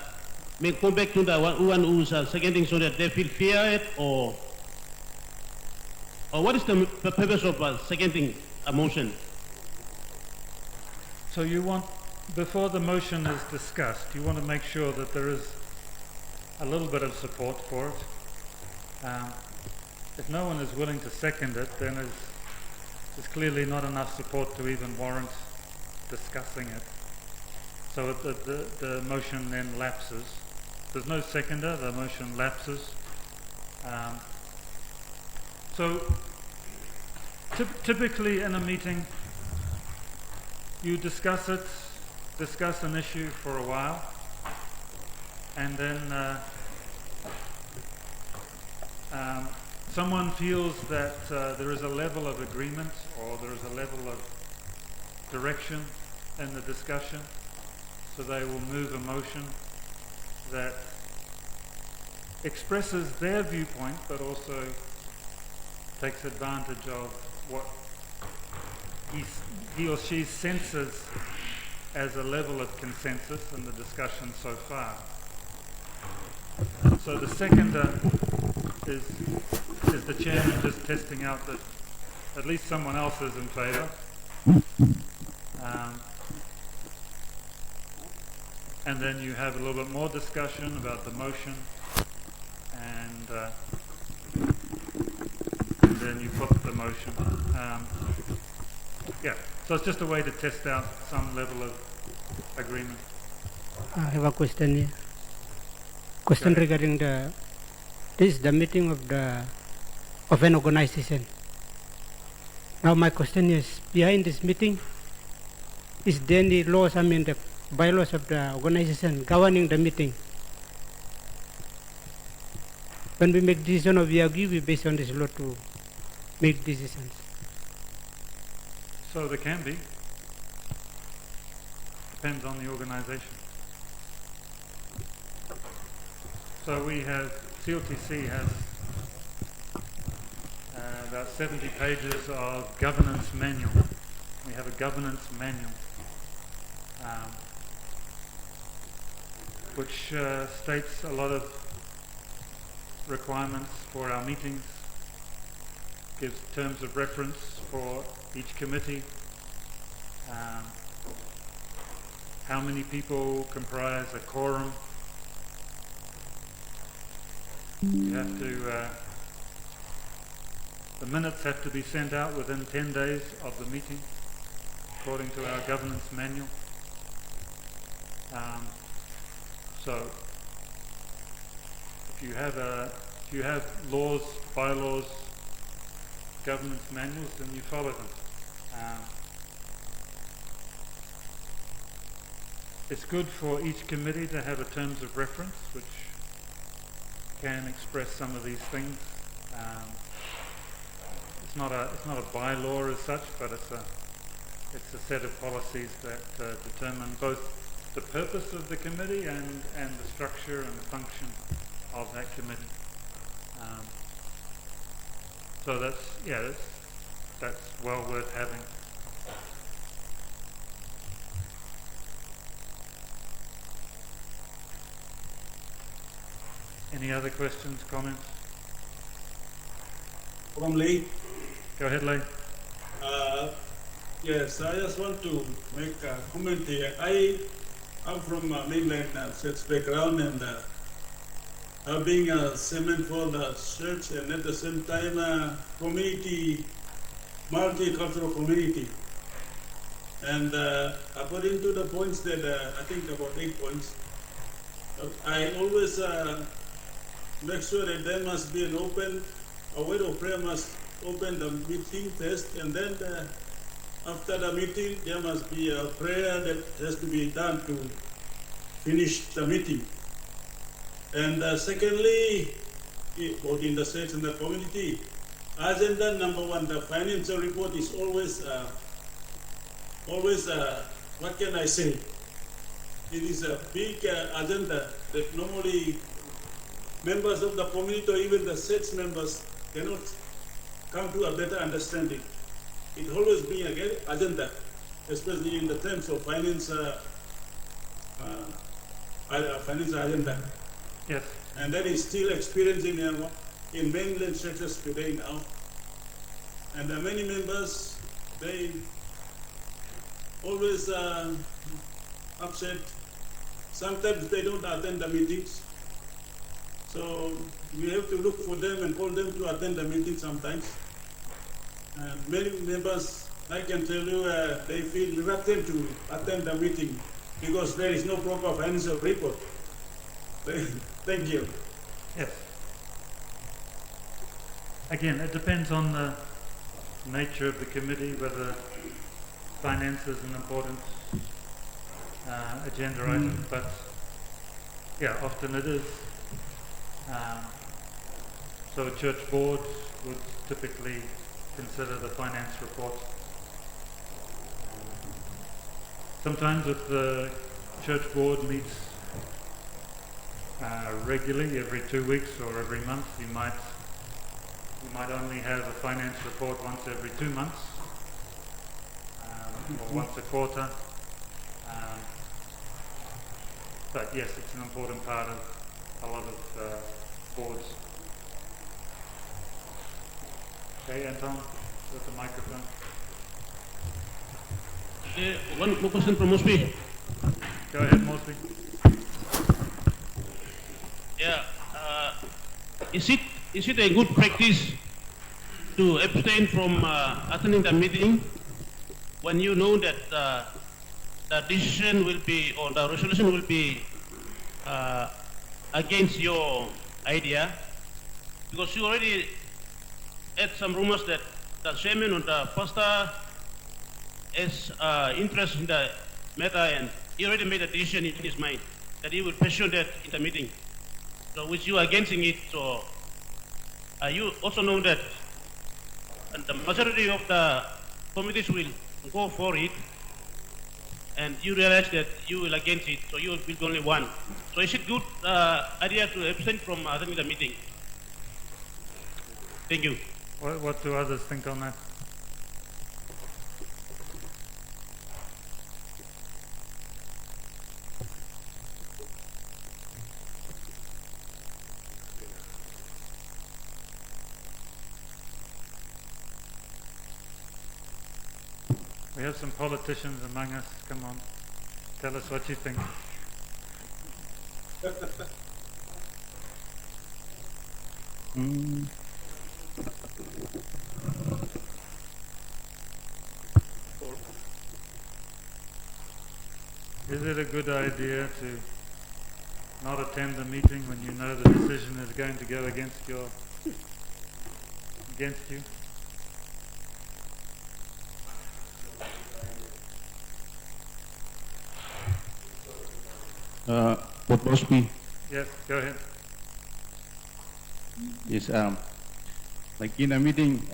may come back to the one who's seconding so that they feel feared, or what is the purpose of seconding a motion? So you want, before the motion is discussed, you want to make sure that there is a little bit of support for it. If no one is willing to second it, then there's clearly not enough support to even warrant discussing it. So the motion then lapses. There's no seconder, the motion lapses. So typically in a meeting, you discuss an issue for a while, and then someone feels that there is a level of agreement or there is a level of direction in the discussion, so they will move a motion that expresses their viewpoint but also takes advantage of what he or she senses as a level of consensus in the discussion so far. So the seconder is the chairman just testing out that at least someone else is in favour. And then you have a little bit more discussion about the motion, and then you put the motion. Yeah, so it's just a way to test out some level of agreement. I have a question here. Question regarding this is the meeting of an organization. Now my question is, behind this meeting, is there any laws, the bylaws of the organization governing the meeting? When we make decision or we agree, we base on this law to make decisions. So there can be. Depends on the organization. So we have, CLTC has about 70 pages of governance manual. We have a governance manual which states a lot of requirements for our meetings, gives terms of reference for each committee, how many people comprise a quorum. You have to, the minutes have to be sent out within 10 days of the meeting, according to our governance manual. So, if you have laws, bylaws, governance manuals, then you follow them. It's good for each committee to have a terms of reference, which can express some of these things. It's not a bylaw as such, but it's a set of policies that determine both the purpose of the committee and the structure and the function of that committee. So that's well worth having. Any other questions, comments? From Lee. Go ahead, Lee. Yes, I just want to make a comment here. I'm from mainland church background, and being a chairman for the church and at the same time community, multicultural community. And according to the points that I think about 8 points, I always make sure that there must be a word of prayer must open the meeting first, and then after the meeting, there must be a prayer that has to be done to finish the meeting. And secondly, both in the states and the community, agenda number one, the financial report is always, what can I say? It is a big agenda that normally members of the community or even the states members cannot come to a better understanding. It always being an agenda, especially in the terms of financial agenda. Yes. And that is still experiencing in mainland churches today now. And many members, they always upset. Sometimes they don't attend the meetings. So we have to look for them and call them to attend the meeting sometimes. And many members, I can tell you, they feel reluctant to attend the meeting because there is no proper financial report. Thank you. Yes. Again, it depends on the nature of the committee, whether finance is an important agenda item, but yeah, often it is. So a church board would typically consider the finance report. Sometimes if the church board meets regularly, every 2 weeks or every month, you might only have a finance report once every 2 months, or once a quarter. But yes, it's an important part of a lot of boards. Okay, Anton, with the microphone. One more question from Mosby. Go ahead, Mosby. Yeah, is it a good practice to abstain from attending the meeting when you know that the decision will be, or the resolution will be against your idea? Because you already had some rumors that the chairman or the pastor has interest in the matter, and he already made a decision in his mind that he will pursue that in the meeting. So which you are against it, so you also know that the majority of the committees will go for it, and you realize that you will against it, so you will be only one. So is it good idea to abstain from attending the meeting? Thank you. What do others think on that? We have some politicians among us. Come on, tell us what you think. Is it a good idea to not attend the meeting when you know the decision is going to go against you? What Mosby? Yes, go ahead. Yes, like in a meeting,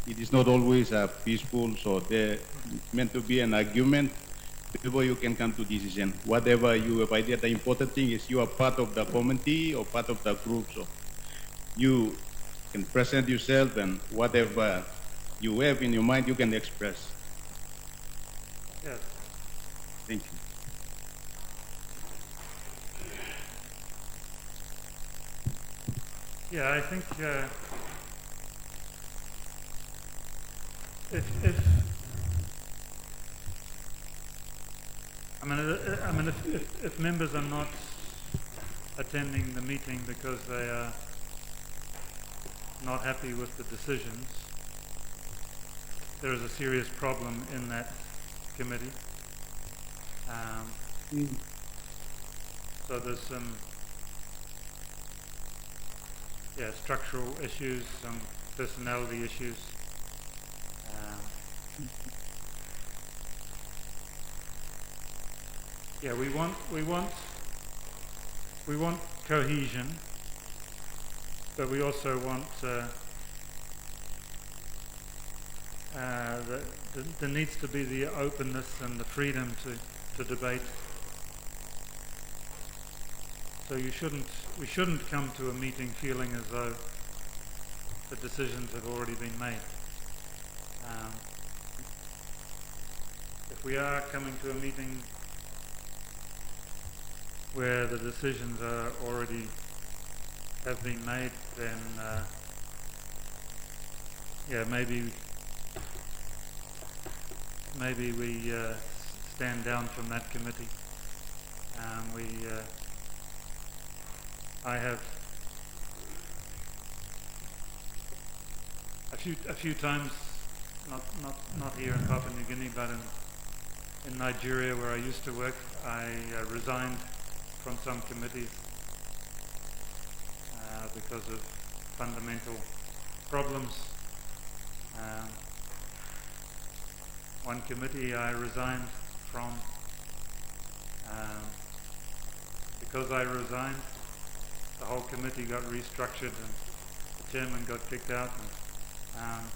it is not always peaceful, so there meant to be an argument before you can come to decision. Whatever you have idea, the important thing is you are part of the committee or part of the group, so you can present yourself and whatever you have in your mind, you can express. Yes. Thank you. Yeah, I think if members are not attending the meeting because they are not happy with the decisions, there is a serious problem in that committee. So there's some structural issues, some personality issues. yeah, we want cohesion, but we also want there needs to be the openness and the freedom to debate. So we shouldn't come to a meeting feeling as though the decisions have already been made. If we are coming to a meeting where the decisions are already have been made, then yeah, maybe we stand down from that committee. I have a few times, not here in Papua New Guinea, but in Nigeria where I used to work, I resigned from some committees because of fundamental problems. One committee I resigned from because I resigned, the whole committee got restructured and the chairman got kicked out, and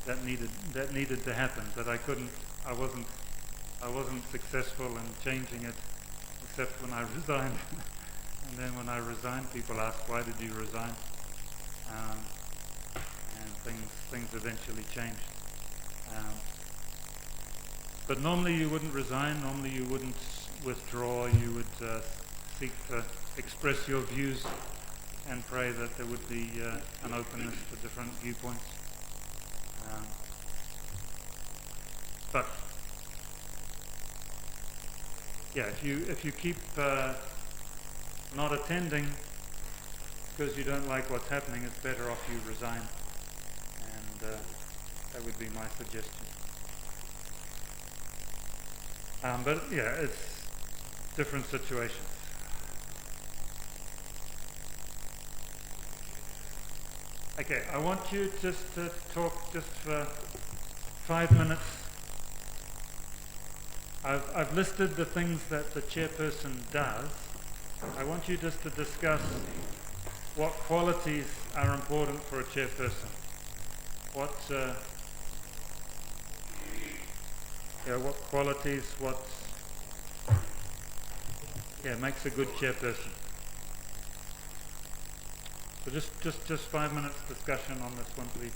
that needed to happen. But I wasn't successful in changing it, except when I resigned. And then when I resigned, people asked, "Why did you resign?" And things eventually changed. But normally you wouldn't resign. Normally you wouldn't withdraw. You would seek to express your views and pray that there would be an openness to different viewpoints. But yeah, if you keep not attending because you don't like what's happening, it's better off you resign, and that would be my suggestion. But yeah, it's different situations. Okay, I want you just to talk just for 5 minutes. I've listed the things that the chairperson does. I want you just to discuss what qualities are important for a chairperson. What qualities, makes a good chairperson. So just 5 minutes discussion on this one, please.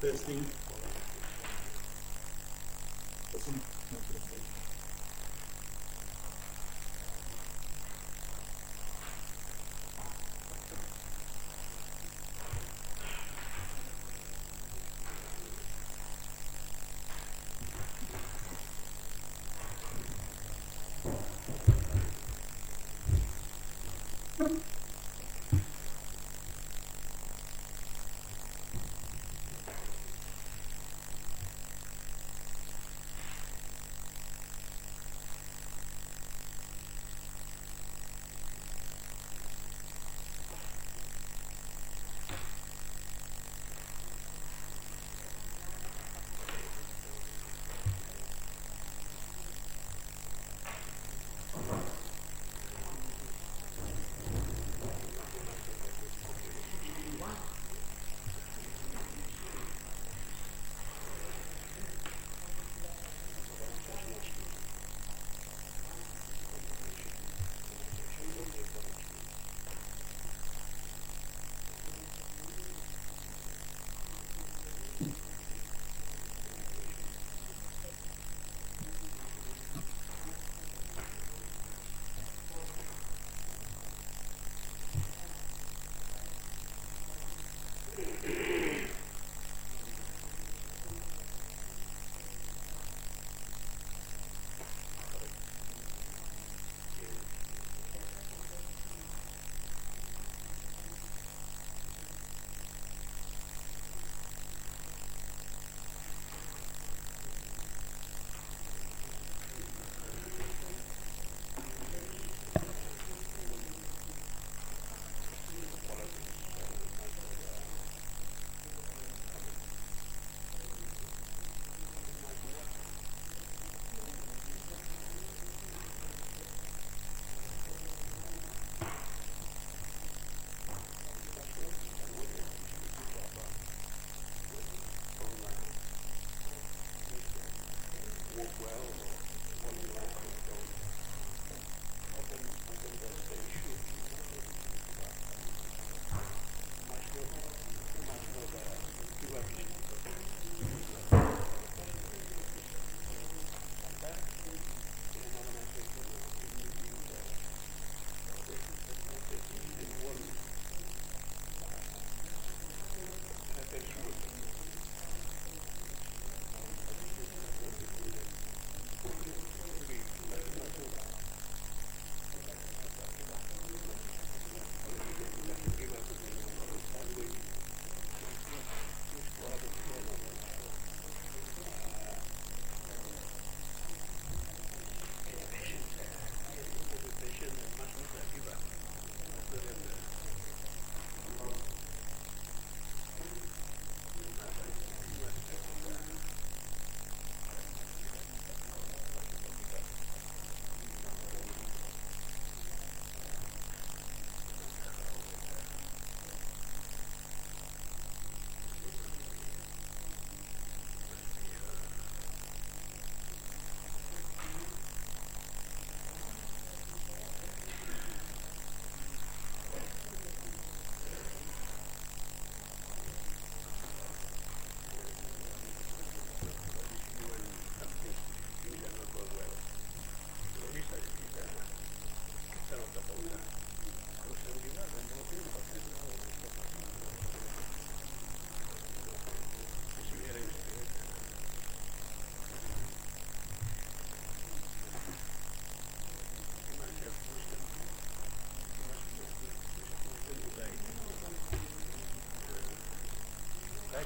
Testing.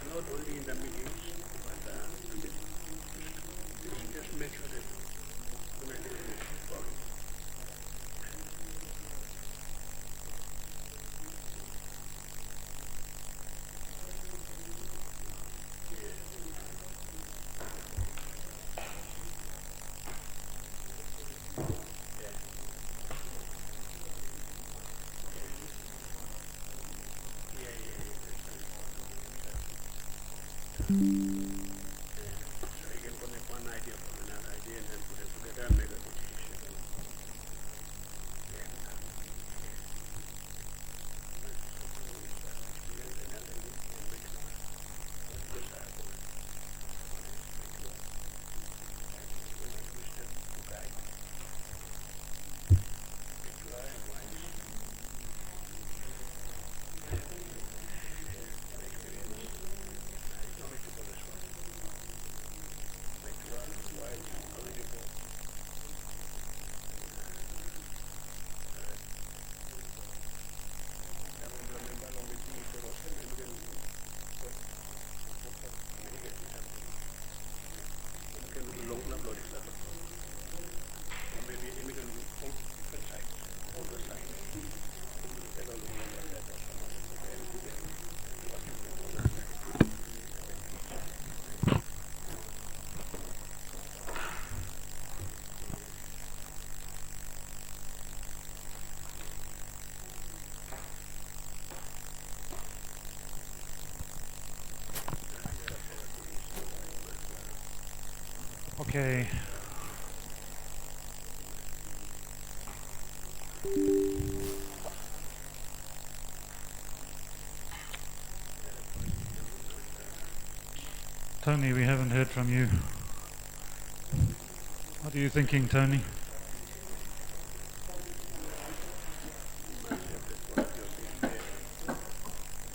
not only in the meetings, but just make sure that organization is followed. So you can connect one idea from another idea and then put it together and make a good decision. Okay. Tony, we haven't heard from you. What are you thinking, Tony?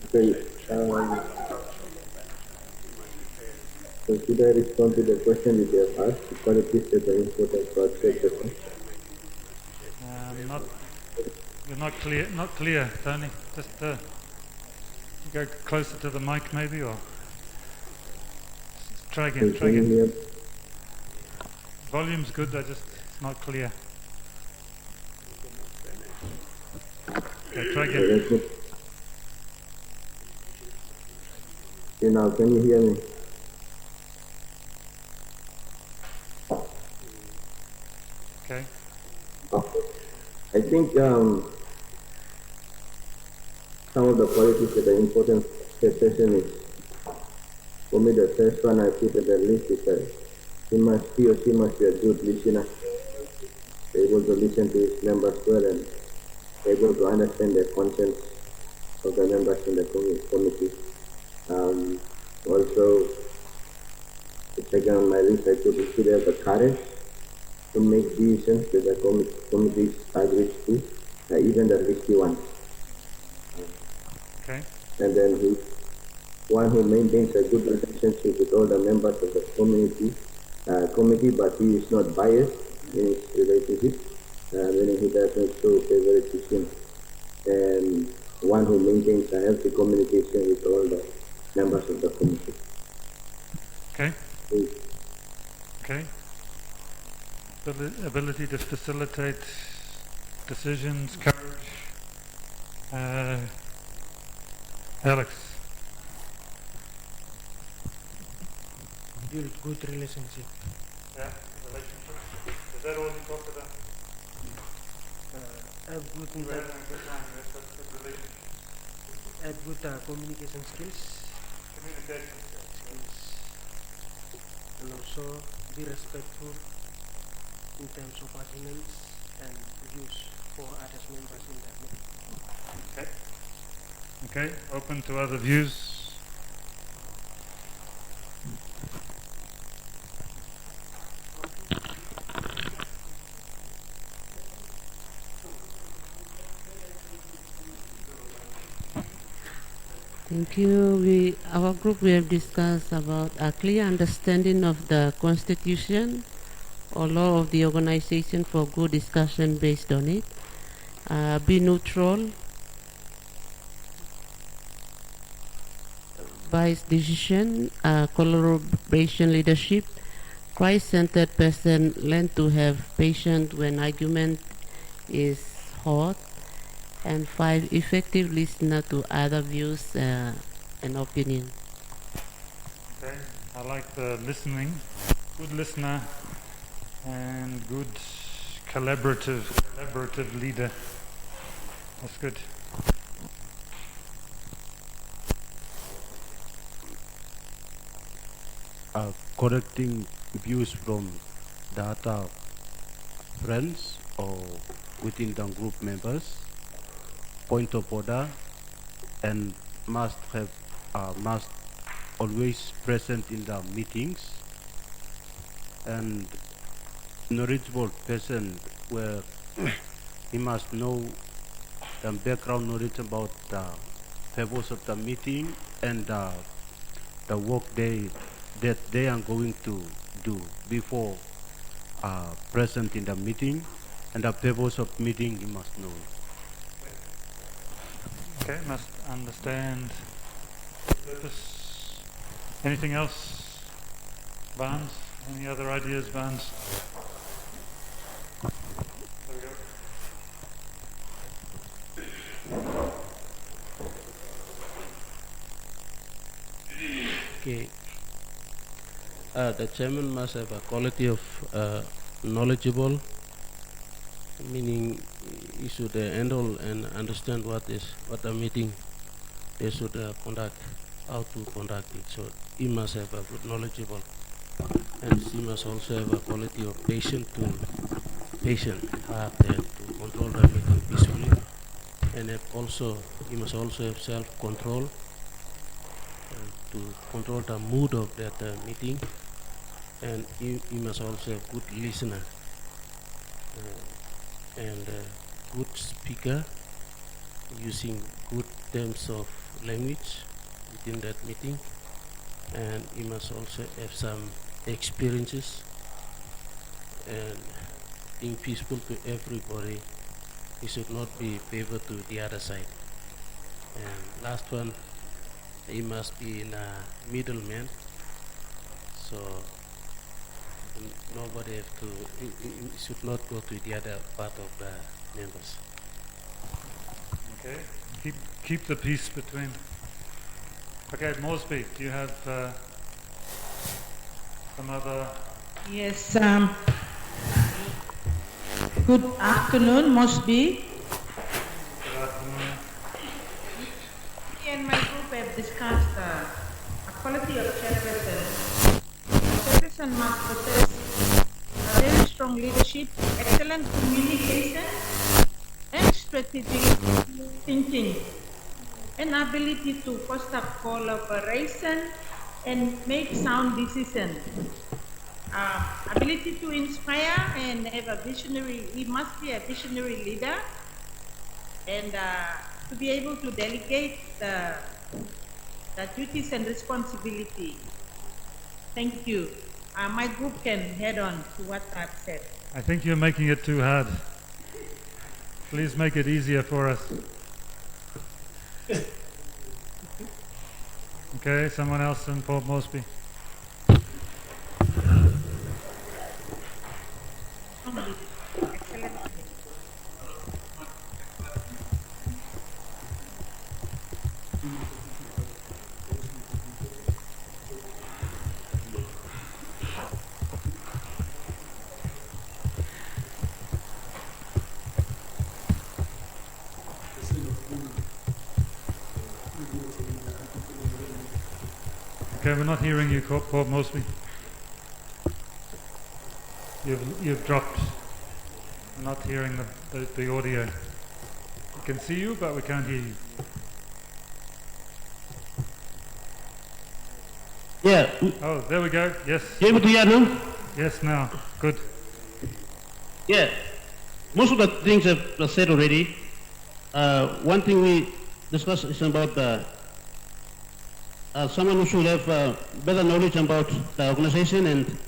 Okay. So should I respond to the question that you have asked? Qualities that are important for acceptance. You're not clear. Not clear, Tony. Just go closer to the mic, maybe, or try again. Try again. Volume's good. It's not clear. Okay, try again. Okay, now can you hear me? Okay. I think some of the qualities that are important for session is, for me, the first one I put at the list is that he or she must be a good listener, able to listen to his members well and able to understand the concerns of the members in the committee. Also, the second on my list I put is to have the courage to make decisions that the committees agrees to, even the risky ones. Okay. And then one who maintains a good relationship with all the members of the committee, but he is not biased in his relationship, meaning he does not show favoritism, and one who maintains a healthy communication with all the members of the committee. Okay. Okay. Ability to facilitate decisions, courage. Alex. Build good relationship. Yeah, relationship. Is that all you talked about? Have good have good communication skills. Communication skills. And also be respectful in terms of arguments and views for other members in the meeting. Okay. Okay, open to other views. Thank you. Our group, we have discussed about a clear understanding of the Constitution or law of the organization for good discussion based on it. Be neutral, wise decision, collaboration leadership, Christ-centered person learn to have patience when argument is hot, and 5, effective listener to other views and opinion. Okay, I like the listening, good listener, and good collaborative leader. That's good. Correcting views from the other friends or within the group members, point of order, and must always present in the meetings, and knowledgeable person where he must know the background knowledge about the purpose of the meeting and the work that they are going to do before present in the meeting, and the purpose of meeting you must know. Okay, must understand the purpose. Anything else, Barnes? Any other ideas, Barnes? There we go. Okay. The chairman must have a quality of knowledgeable, meaning he should handle and understand what the meeting they should conduct, how to conduct it. So he must have a good knowledgeable, and he must also have a quality of patient heart and to control the meeting peacefully, and he must also have self-control to control the mood of that meeting, and he must also have good listener and good speaker using good terms of language within that meeting, and he must also have some experiences and being peaceful to everybody. He should not be favored to the other side. And last one, he must be in a middleman, so nobody have to, he should not go to the other part of the members. Okay, keep the peace between. Okay, Moresby, do you have some other? Yes. Good afternoon, Mosby. Good afternoon. Me and my group have discussed a quality of chairperson. Chairperson must possess a very strong leadership, excellent communication, and strategic thinking, and ability to foster collaboration and make sound decisions. Ability to inspire and have a visionary, he must be a visionary leader, and to be able to delegate the duties and responsibility. Thank you. My group can head on to what I've said. I think you're making it too hard. Please make it easier for us. Okay, someone else in Port Moresby. Okay, we're not hearing you, Port Moresby. You've dropped. We're not hearing the audio. We can see you, but we can't hear you. Yeah. Oh, there we go. Yes. You able to hear now? Yes, now. Good. Yeah. Most of the things I've said already. One thing we discussed is about someone who should have better knowledge about the organization and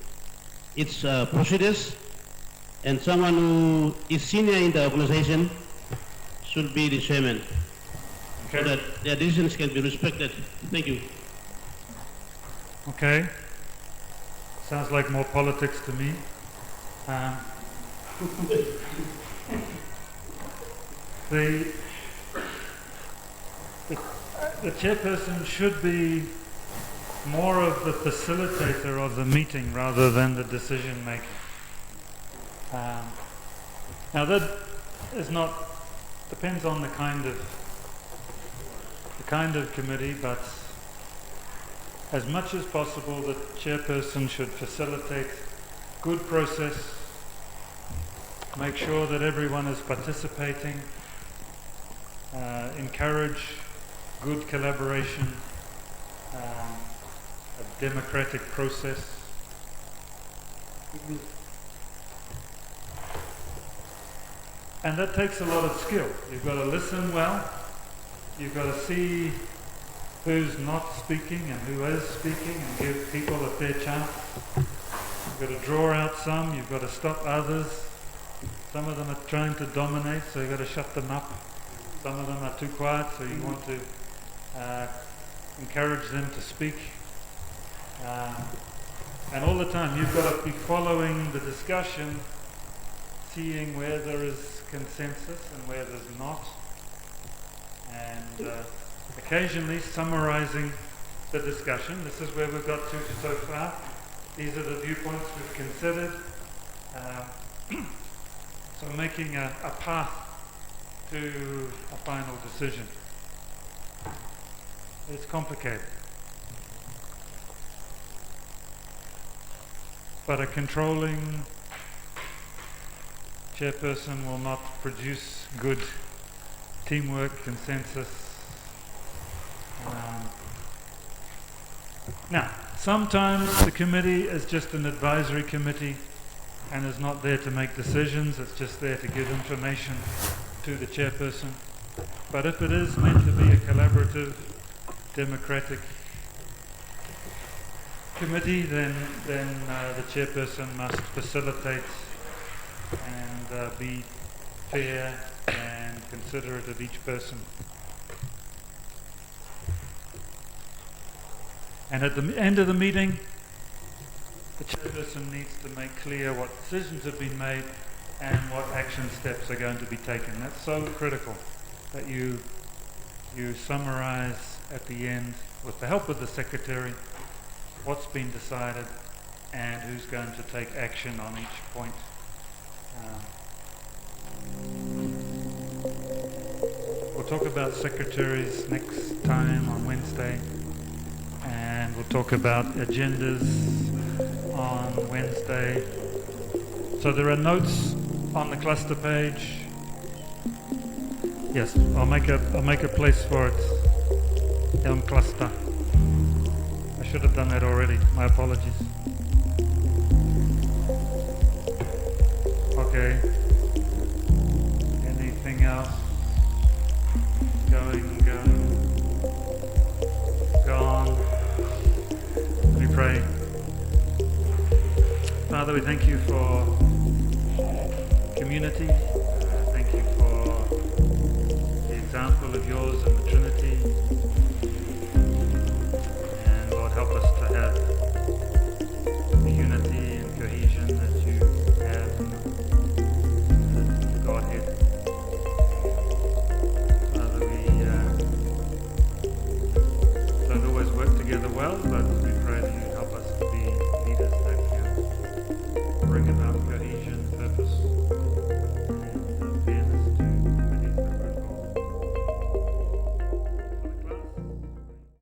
its procedures, and someone who is senior in the organization should be the chairman, so that their decisions can be respected. Thank you. Okay. Sounds like more politics to me. The chairperson should be more of the facilitator of the meeting rather than the decision maker. Now that is not, depends on the kind of committee, but as much as possible the chairperson should facilitate good process, make sure that everyone is participating, encourage good collaboration, a democratic process. And that takes a lot of skill. You've got to listen well, you've got to see who's not speaking and who is speaking and give people a fair chance. You've got to draw out some, you've got to stop others. Some of them are trying to dominate, so you've got to shut them up. Some of them are too quiet, so you want to encourage them to speak. And all the time you've got to be following the discussion, seeing where there is consensus and where there's not, and occasionally summarizing the discussion. This is where we've got to so far. These are the viewpoints we've considered. So making a path to a final decision. It's complicated. But a controlling chairperson will not produce good teamwork, consensus. Now, sometimes the committee is just an advisory committee and is not there to make decisions, it's just there to give information to the chairperson. But if it is meant to be a collaborative, democratic committee, then the chairperson must facilitate and be fair and considerate of each person. And at the end of the meeting, the chairperson needs to make clear what decisions have been made and what action steps are going to be taken. That's so critical that you summarize at the end, with the help of the secretary, what's been decided and who's going to take action on each point. We'll talk about secretaries next time on Wednesday, and we'll talk about agendas on Wednesday. So there are notes on the cluster page. Yes, I'll make a place for it on cluster. I should have done that already. My apologies. Okay. Anything else? Going. Gone. Let me pray. Father, we thank you for community. Thank you for the example of yours and the Trinity. And Lord, help us to have the unity and cohesion that you have in the Godhead. Father, we don't always work together well, but we pray that you help us to be leaders that can bring about